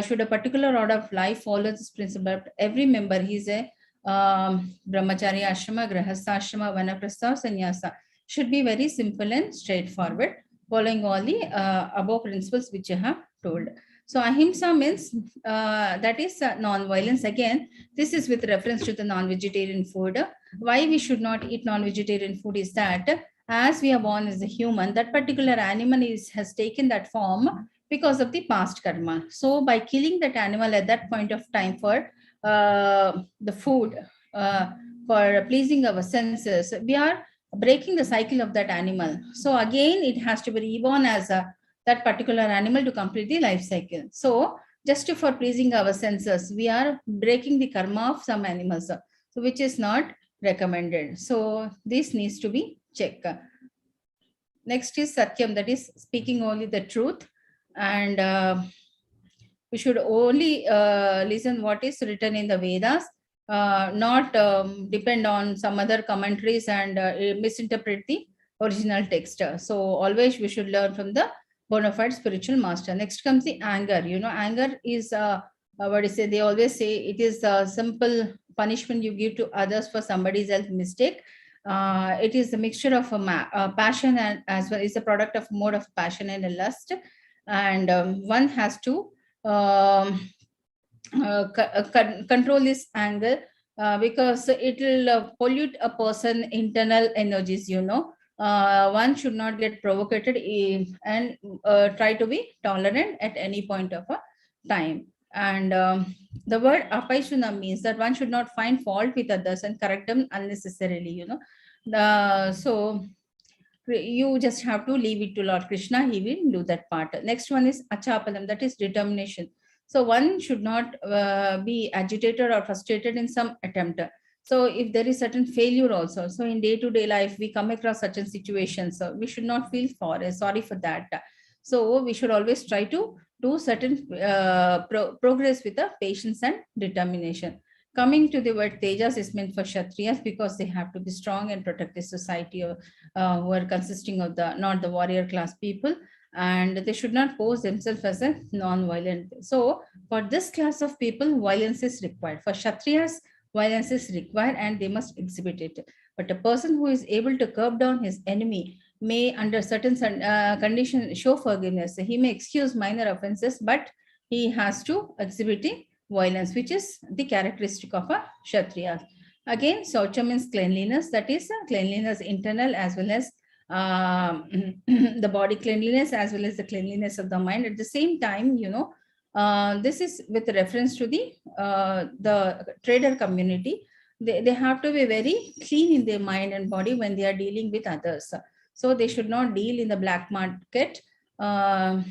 should a particular order of life follow this principle, but every member, he is a brahmacharya ashrama, grihastha ashrama, vanaprastha, sannyasa, should be very simple and straightforward, following all the above principles which I have told. So ahimsa means that is non-violence. Again, this is with reference to the non-vegetarian food. Why we should not eat non-vegetarian food is that as we are born as a human, that particular animal has taken that form because of the past karma. So by killing that animal at that point of time for the food, for pleasing our senses, we are breaking the cycle of that animal. So again, it has to be reborn as that particular animal to complete the life cycle. So just for pleasing our senses, we are breaking the karma of some animals, so which is not recommended. So this needs to be checked. Next is satyam, that is speaking only the truth, and we should only listen what is written in the Vedas, not depend on some other commentaries and misinterpret the original text. So always we should learn from the bona fide spiritual master. Next comes the anger. Anger is what is it? They always say it is a simple punishment you give to others for somebody else's mistake. It is a mixture of passion, and as well is a product of mode of passion and a lust, and one has to control this anger, because it will pollute a person internal energies. One should not get provoked and try to be tolerant at any point of a time. And the word apaishuna means that one should not find fault with others and correct them unnecessarily. So you just have to leave it to Lord Krishna. He will do that part. Next one is achapalam, that is determination. So one should not be agitated or frustrated in some attempt. So if there is certain failure also, so in day-to-day life, we come across certain situations, so we should not feel sorry for that. So we should always try to do certain progress with the patience and determination. Coming to the word tejas is meant for Kshatriyas, because they have to be strong and protect the society who are consisting of not the warrior class people, and they should not pose themselves as a non-violent. So for this class of people, violence is required. For Kshatriyas, violence is required and they must exhibit it. But a person who is able to curb down his enemy may, under certain conditions, show forgiveness. He may excuse minor offenses, but he has to exhibit violence, which is the characteristic of a Kshatriya. Again, Saucha means cleanliness, that is cleanliness internal as well as the body cleanliness as well as the cleanliness of the mind. At the same time, this is with reference to the trader community. They have to be very clean in their mind and body when they are dealing with others. So they should not deal in the black market. So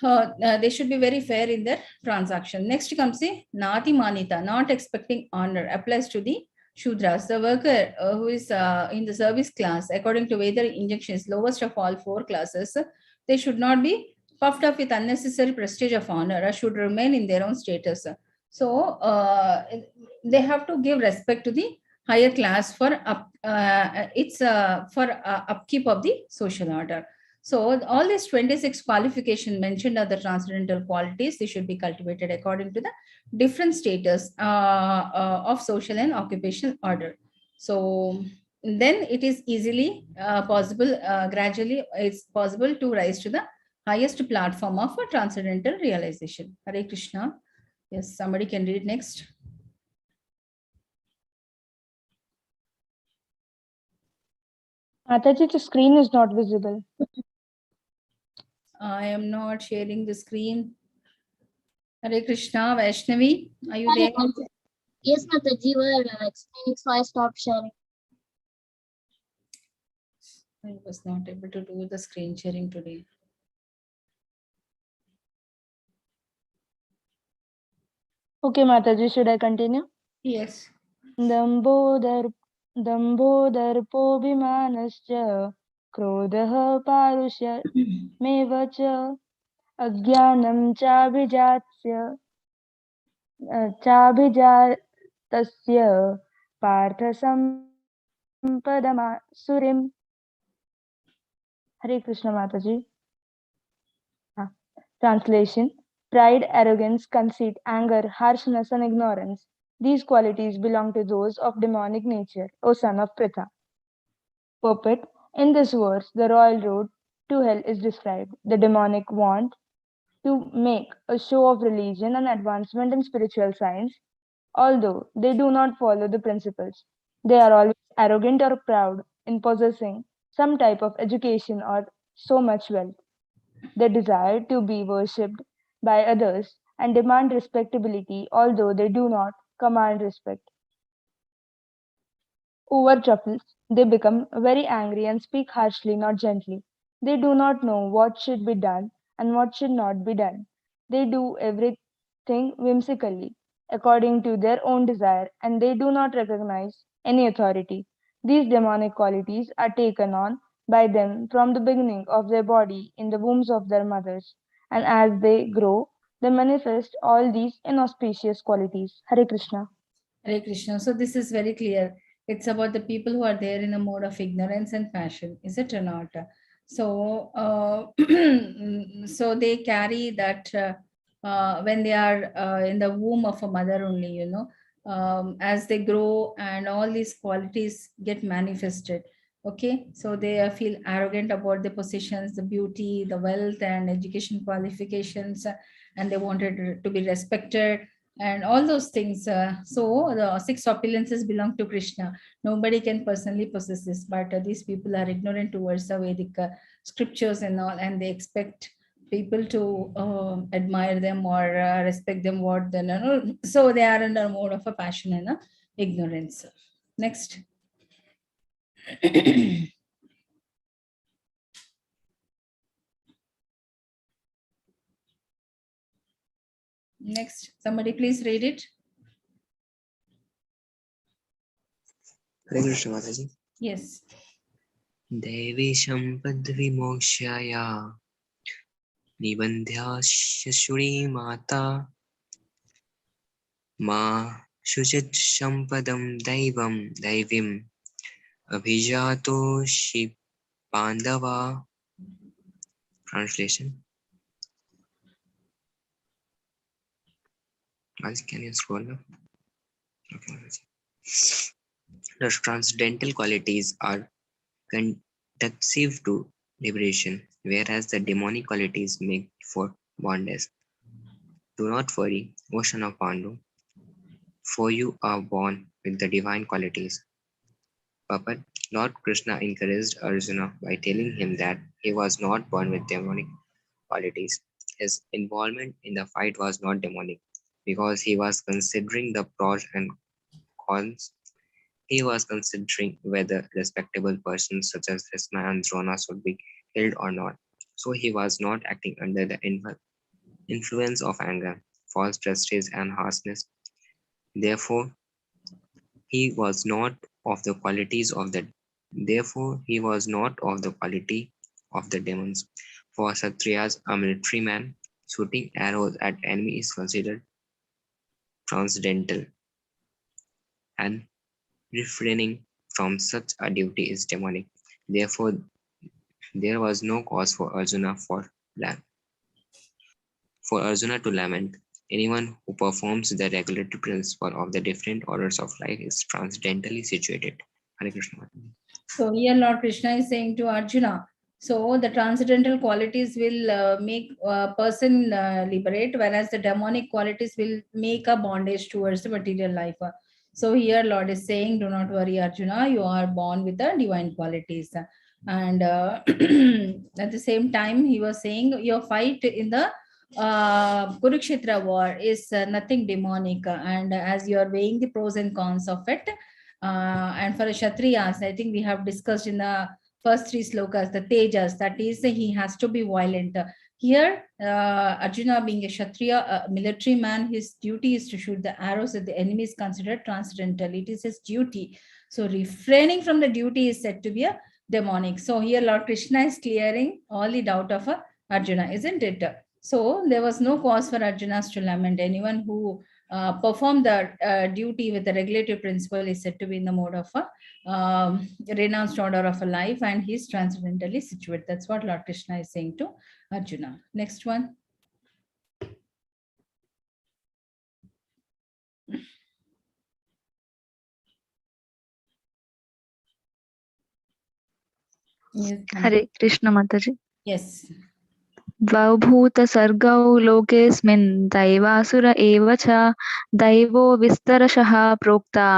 they should be very fair in their transaction. Next comes the Nati Manita, not expecting honor, applies to the Shudras. The worker who is in the service class, according to Veda injunctions, lowest of all four classes, they should not be puffed up with unnecessary prestige of honor, or should remain in their own status. So they have to give respect to the higher class for upkeep of the social order. So all these 26 qualifications mentioned are the transcendental qualities. They should be cultivated according to the different status of social and occupational order. So then it is easily possible, gradually it's possible to rise to the highest platform of a transcendental realization. Hare Krishna. Yes, somebody can read next. Mataji, the screen is not visible. I am not sharing the screen. Hare Krishna. Vaishnavi, are you there? Yes, Mataji, you were explaining, so I stopped sharing. I was not able to do the screen sharing today. Okay, Mataji, should I continue? Yes. दम्भोदर्पोऽभिमानश्च क्रोधः पारुष्यमेव च अज्ञानं चाभिजातस्य पार्थसम्पदमासुरीम्. Hare Krishna, Mataji. Translation: Pride, arrogance, conceit, anger, harshness, and ignorance. These qualities belong to those of demonic nature, O son of Pritha. Purport: In this verse, the royal road to hell is described. The demonic want to make a show of religion and advancement in spiritual science, although they do not follow the principles. They are always arrogant or proud in possessing some type of education or so much wealth. They desire to be worshipped by others and demand respectability, although they do not command respect. Over truffles, they become very angry and speak harshly, not gently. They do not know what should be done and what should not be done. They do everything whimsically, according to their own desire, and they do not recognize any authority. These demonic qualities are taken on by them from the beginning of their body in the wombs of their mothers, and as they grow, they manifest all these inauspicious qualities. Hare Krishna. Hare Krishna. So this is very clear. It's about the people who are there in a mode of ignorance and passion, is it or not? So, so they carry that when they are in the womb of a mother only, as they grow and all these qualities get manifested. Okay, so they feel arrogant about the positions, the beauty, the wealth, and education qualifications, and they wanted to be respected and all those things. So the six opulences belong to Krishna. Nobody can personally possess this, but these people are ignorant towards the Vedic scriptures and all, and they expect people to admire them or respect them. What then? So they are under a mode of a passion and ignorance. Next. Next, somebody please read it. Hare Krishna, Mataji. Yes. Devi Shampadvimokshaya Nibandhyasya Shuri Mata Ma Shuchit Shampadam Daivim Abhijato Shi Pandava. Translation. Can you scroll up? Okay. The transcendental qualities are conducive to liberation, whereas the demonic qualities make for bondage. Do not worry, O son of Pandu. for you are born with the divine qualities. Purport. Lord Krishna encouraged Arjuna by telling him that he was not born with demonic qualities. His involvement in the fight was not demonic, because he was considering the pros and cons. He was considering whether respectable persons such as Bhishma and Drona should be killed or not. So he was not acting under the influence of anger, false prestige, and harshness. Therefore, he was not of the qualities of the therefore he was not of the quality of the demons. For Kshatriyas, a military man shooting arrows at enemy is considered transcendental, and refraining from such a duty is demonic. Therefore, there was no cause for Arjuna to lament. Anyone who performs the regulatory principle of the different orders of life is transcendentally situated. Hare Krishna. So here Lord Krishna is saying to Arjuna, so the transcendental qualities will make a person liberate, whereas the demonic qualities will make a bondage towards the material life. So here Lord is saying, do not worry Arjuna, you are born with the divine qualities. And at the same time, he was saying your fight in the Kurukshetra war is nothing demonic. And as you are weighing the pros and cons of it, and for the Kshatriyas, I think we have discussed in the first three slokas, the Tejas, that is, he has to be violent. Here, Arjuna being a Kshatriya, a military man, his duty is to shoot the arrows at the enemy is considered transcendental. It is his duty. So refraining from the duty is said to be a demonic. So here Lord Krishna is clearing all the doubt of Arjuna, isn't it? So there was no cause for Arjunas to lament. Anyone who perform the duty with the regulative principle is said to be in the mode of a renounced order of a life, and he's transcendentally situated. That's what Lord Krishna is saying to Arjuna. Next one. Yes. Hare Krishna Mataji. Yes. द्वौ भूतसर्गौ लोकेऽस्मिन् दैवासुर एव च दैवो विस्तरशः प्रोक्ता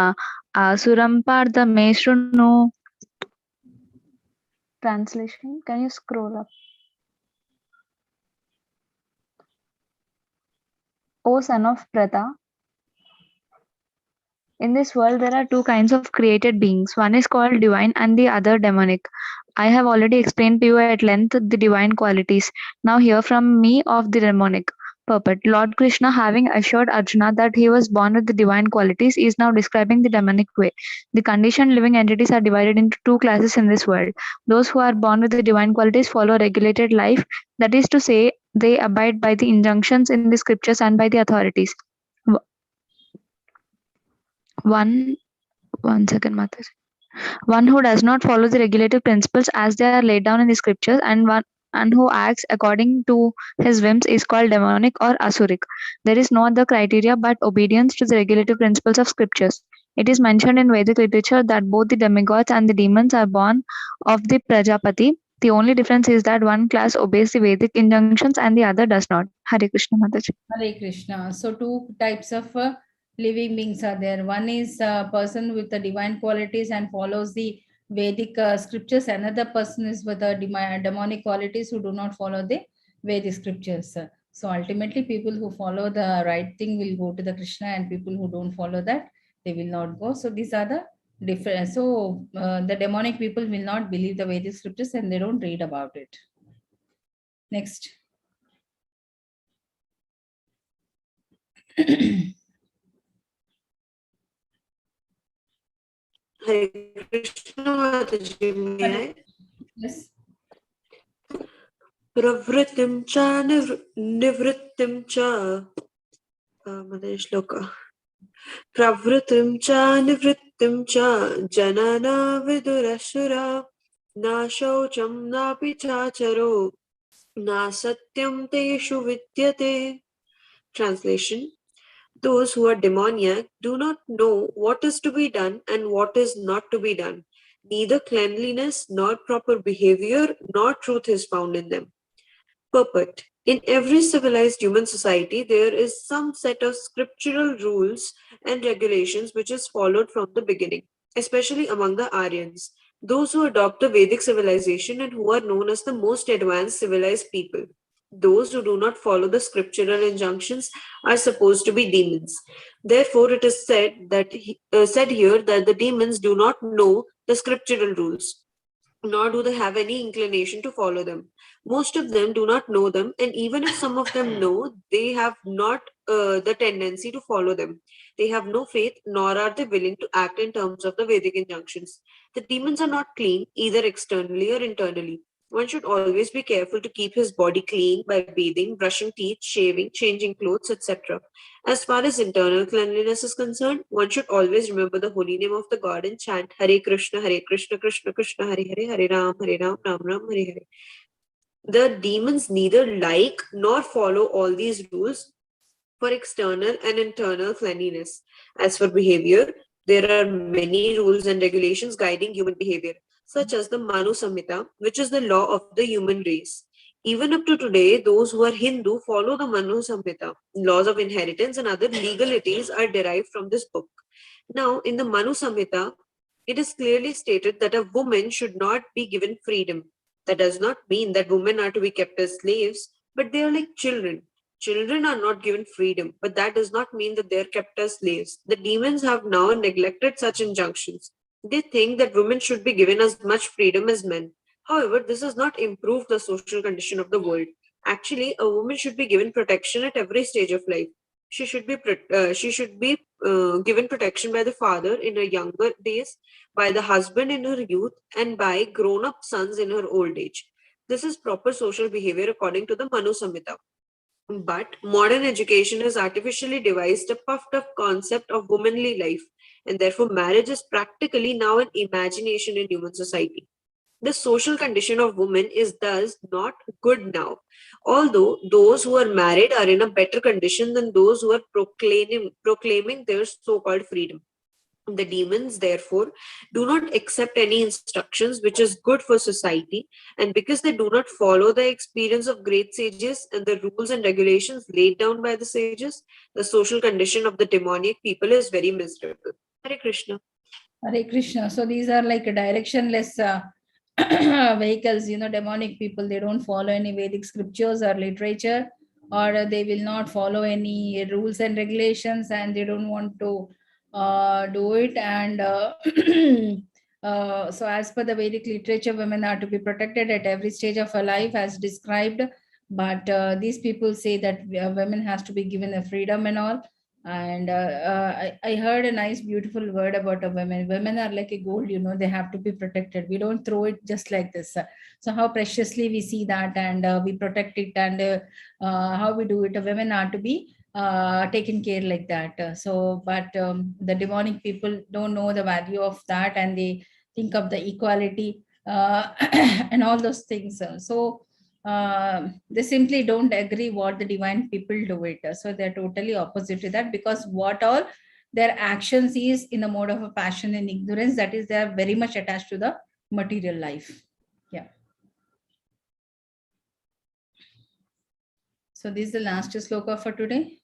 आसुरं पार्थ मे शृणु. Translation, can you scroll up? O son of Pratha, in this world there are two kinds of created beings. One is called divine and the other demonic. I have already explained to you at length the divine qualities. Now hear from me of the demonic. Purport. Lord Krishna, having assured Arjuna that he was born with the divine qualities, is now describing the demonic way. The conditioned living entities are divided into two classes in this world. Those who are born with the divine qualities follow regulated life, that is to say, they abide by the injunctions in the scriptures and by the authorities. One second, Mataji. One who does not follow the regulative principles as they are laid down in the scriptures, and who acts according to his whims is called demonic or asuric. There is no other criteria but obedience to the regulative principles of scriptures. It is mentioned in Vedic literature that both the demigods and the demons are born of the Prajapati. The only difference is that one class obeys the Vedic injunctions and the other does not. Hare Krishna Mataji. Hare Krishna. So two types of living beings are there. One is a person with the divine qualities and follows the Vedic scriptures. Another person is with the demonic qualities who do not follow the Vedic scriptures. So ultimately, people who follow the right thing will go to the Krishna, and people who don't follow that, they will not go. So these are the different. So the demonic people will not believe the Vedic scriptures and they don't read about it. Next. Hare Krishna Mataji, may I? Yes. Pravritim cha nivrittim cha. Mother shloka. Pravritim cha nivrittim cha janana vidurashura na shaucham na pichacharo na satyam teshu vidyate. Translation. Those who are demoniac do not know what is to be done and what is not to be done. Neither cleanliness nor proper behavior nor truth is found in them. Purport. In every civilized human society, there is some set of scriptural rules and regulations which is followed from the beginning, especially among the Aryans, those who adopt the Vedic civilization and who are known as the most advanced civilized people. Those who do not follow the scriptural injunctions are supposed to be demons. Therefore, it is said here that the demons do not know the scriptural rules, nor do they have any inclination to follow them. Most of them do not know them, and even if some of them know, they have not the tendency to follow them. They have no faith, nor are they willing to act in terms of the Vedic injunctions. The demons are not clean, either externally or internally. One should always be careful to keep his body clean by bathing, brushing teeth, shaving, changing clothes, etc. As far as internal cleanliness is concerned, one should always remember the holy name of the God and chant Hare Krishna, Krishna Krishna, Hare Hare, Hare Ram, Ram Ram, Hare Hare. The demons neither like nor follow all these rules for external and internal cleanliness. As for behavior, there are many rules and regulations guiding human behavior, such as the Manu Samhita, which is the law of the human race. Even up to today, those who are Hindu follow the Manu Samhita. Laws of inheritance and other legalities are derived from this book. Now, in the Manu Samhita, it is clearly stated that a woman should not be given freedom. That does not mean that women are to be kept as slaves, but they are like children. Children are not given freedom, but that does not mean that they are kept as slaves. The demons have now neglected such injunctions. They think that women should be given as much freedom as men. However, this has not improved the social condition of the world. Actually, a woman should be given protection at every stage of life. She should be given protection by the father in her younger days, by the husband in her youth, and by grown-up sons in her old age. This is proper social behavior according to the Manu Samhita. But modern education has artificially devised a puffed up concept of womanly life, and therefore marriage is practically now an imagination in human society. The social condition of women is thus not good now, although those who are married are in a better condition than those who are proclaiming their so called freedom. The demons, therefore, do not accept any instructions which is good for society, and because they do not follow the experience of great sages and the rules and regulations laid down by the sages, the social condition of the demoniac people is very miserable. Hare Krishna. Hare Krishna. So these are like a directionless vehicles, demonic people. They don't follow any Vedic scriptures or literature, or they will not follow any rules and regulations, and they don't want to do it. And so, as per the Vedic literature, women are to be protected at every stage of her life, as described. But these people say that women has to be given a freedom and all. And I heard a nice beautiful word about a women are like a gold, they have to be protected. We don't throw it just like this. So how preciously we see that, and we protect it, and how we do it, women are to be taken care like that. But the demonic people don't know the value of that, and they think of the equality and all those things. They simply don't agree what the divine people do it. So they're totally opposite to that, because what all their actions is in the mode of a passion and ignorance, that is, they are very much attached to the material life. Yeah. So this is the last sloka for today.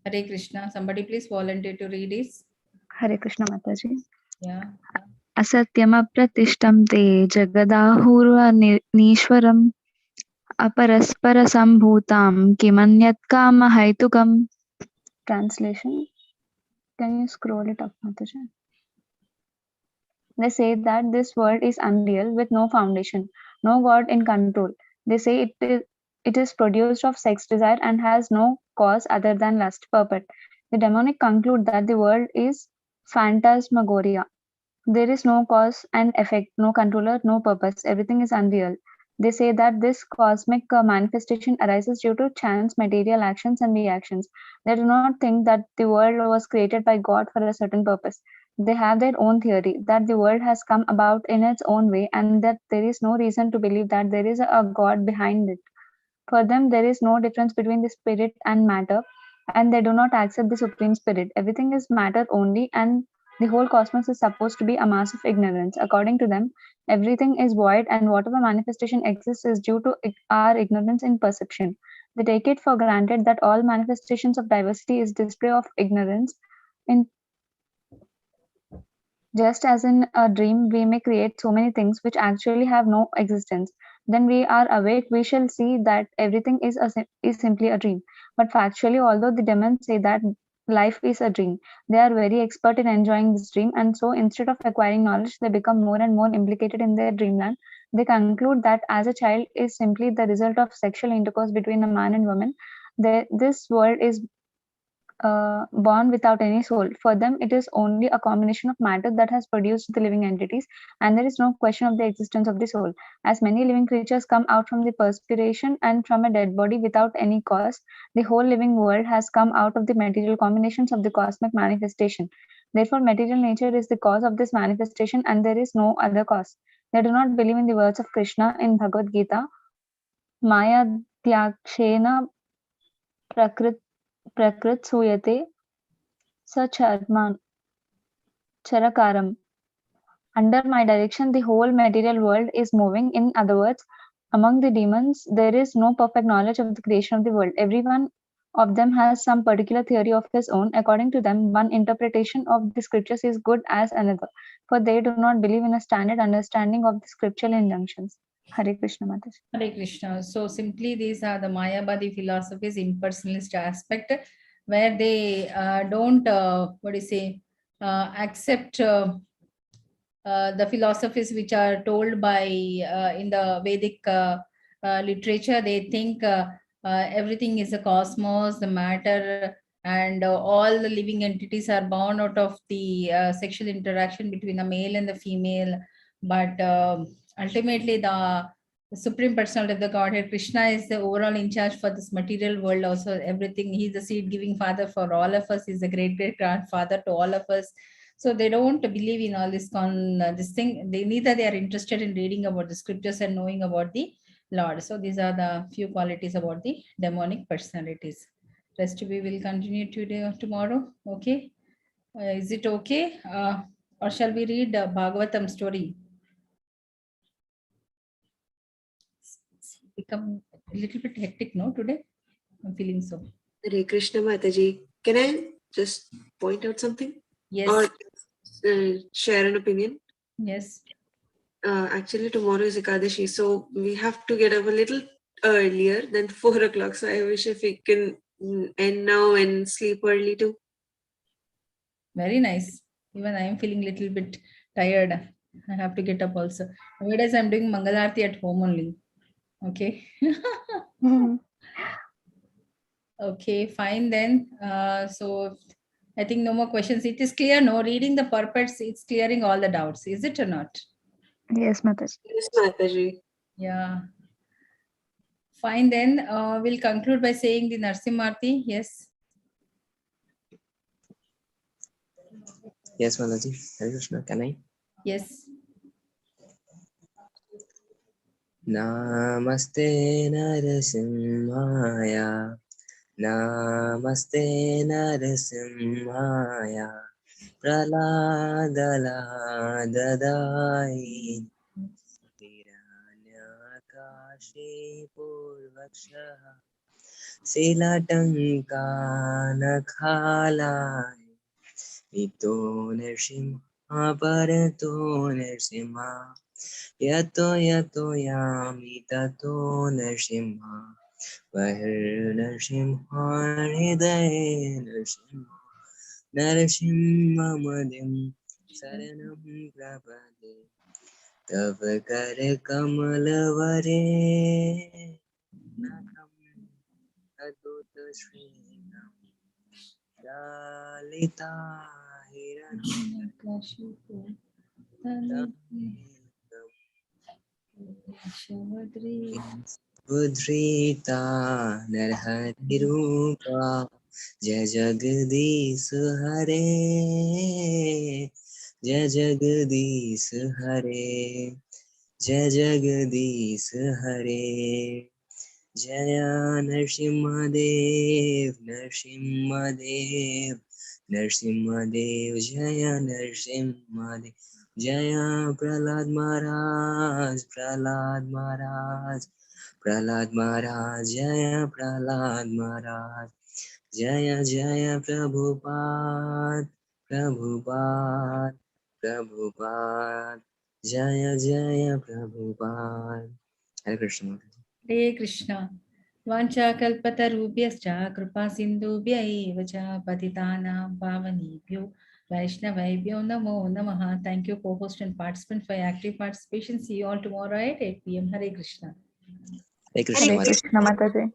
Hare Krishna. Somebody please volunteer to read this. Hare Krishna Mataji. Yeah. असत्यमप्रतिष्ठं ते जगदाहुर्वनीश्वरम् अपरस्परसम्भूतां किमन्यत् कामहैतुकम्. Translation. Can you scroll it up, Mataji? They say that this world is unreal with no foundation, no God in control. They say it is produced of sex desire and has no cause other than lust, purport. The demonic conclude that the world is phantasmagoria. There is no cause and effect, no controller, no purpose. Everything is unreal. They say that this cosmic manifestation arises due to chance, material actions, and reactions. They do not think that the world was created by God for a certain purpose. They have their own theory that the world has come about in its own way and that there is no reason to believe that there is a God behind it. For them, there is no difference between the spirit and matter, and they do not accept the Supreme Spirit. Everything is matter only, and The whole cosmos is supposed to be a mass of ignorance. According to them, everything is void and whatever manifestation exists is due to our ignorance in perception. They take it for granted that all manifestations of diversity is display of ignorance. In just as in a dream we may create so many things which actually have no existence. Then we are awake, we shall see that everything is simply a dream. But factually, although the demons say that life is a dream, they are very expert in enjoying this dream, and so instead of acquiring knowledge, they become more and more implicated in their dreamland. They conclude that as a child is simply the result of sexual intercourse between a man and woman. This world is born without any soul. For them, it is only a combination of matter that has produced the living entities, and there is no question of the existence of the soul. As many living creatures come out from the perspiration and from a dead body without any cause, the whole living world has come out of the material combinations of the cosmic manifestation. Therefore, material nature is the cause of this manifestation, and there is no other cause. They do not believe in the words of Krishna in Bhagavad Gita, Maya Tyakshena Prakrit Prakrit Suyate Sacharman Charakaram. Under my direction, the whole material world is moving. In other words, among the demons, there is no perfect knowledge of the creation of the world. Every one of them has some particular theory of his own. According to them, one interpretation of the scriptures is good as another, for they do not believe in a standard understanding of the scriptural injunctions. Hare Krishna Mataji. Hare Krishna. So simply these are the Mayavadi philosophy's impersonalist aspect, where they don't, what do you say, accept the philosophies which are told by in the Vedic literature. They think everything is a cosmos, the matter, and all the living entities are born out of the sexual interaction between a male and the female. But ultimately, the Supreme Personality of the Godhead, Krishna, is the overall in charge for this material world. Also, everything. He's the seed-giving father for all of us. He's the great-great-grandfather to all of us. So they don't believe in all this thing. Neither they are interested in reading about the scriptures and knowing about the Lord. So these are the few qualities about the demonic personalities. Rest we will continue today or tomorrow. Okay. Is it okay? Or shall we read Bhagavatam story? It's become a little bit hectic, no, today? I'm feeling so. Hare Krishna Mataji. Can I just point out something? Yes. Or share an opinion? Yes. Actually, tomorrow is Ekadashi, so we have to get up a little earlier than 4 o'clock. So I wish if we can end now and sleep early too. Very nice. Even I am feeling a little bit tired. I have to get up also. Nowadays, I'm doing Mangalarti at home only. Okay. Okay, fine then. So I think no more questions. It is clear, no? Reading the purports, it's clearing all the doubts. Is it or not? Yes, Mataji. Yes, Mataji. Yeah. Fine then. We'll conclude by saying the Narsimharti. Yes. Yes, Mataji. Hare Krishna. Can I? Yes. Namaste Narasimhaya. Namaste Narasimhaya. Praladadai. Tiranyakashi Purvaksha. Silatankanakhalai. Ito Nirsimha Parato Nirsimha. Yato yato yami tato Nirsimha. Vahir Nirsimha Hriday Nirsimha. Nirsimha Madhim Saranam Prapade. Tav kar kamal vare. Nakam adut srinam. Dalita hiranandam. Budrita Narhari Rupa Jai Jagdish Hare Jai Jagdish Hare Jai Jagdish Hare Jaya Narsimhadev, Narsimhadev, Narsimhadev, Jaya Narsimhadev, Jaya Prahlad Maharaj, Prahlad Maharaj, Prahlad Maharaj, Jaya Prahlad Maharaj, Jaya Jaya Prabhupada, Prabhupada, Prabhupada, Jaya Jaya Prabhupada. Hare Krishna. Hare Krishna. Vancha kalpatarubhyascha kripa sindhubhya eva cha patitanam pavanebhyo Vaishnavaibhyo namo namaha. Thank you, co-host and participant, for your active participation. See you all tomorrow at 8 p.m. Hare Krishna. Hare Hare Krishna. Krishna Mataji.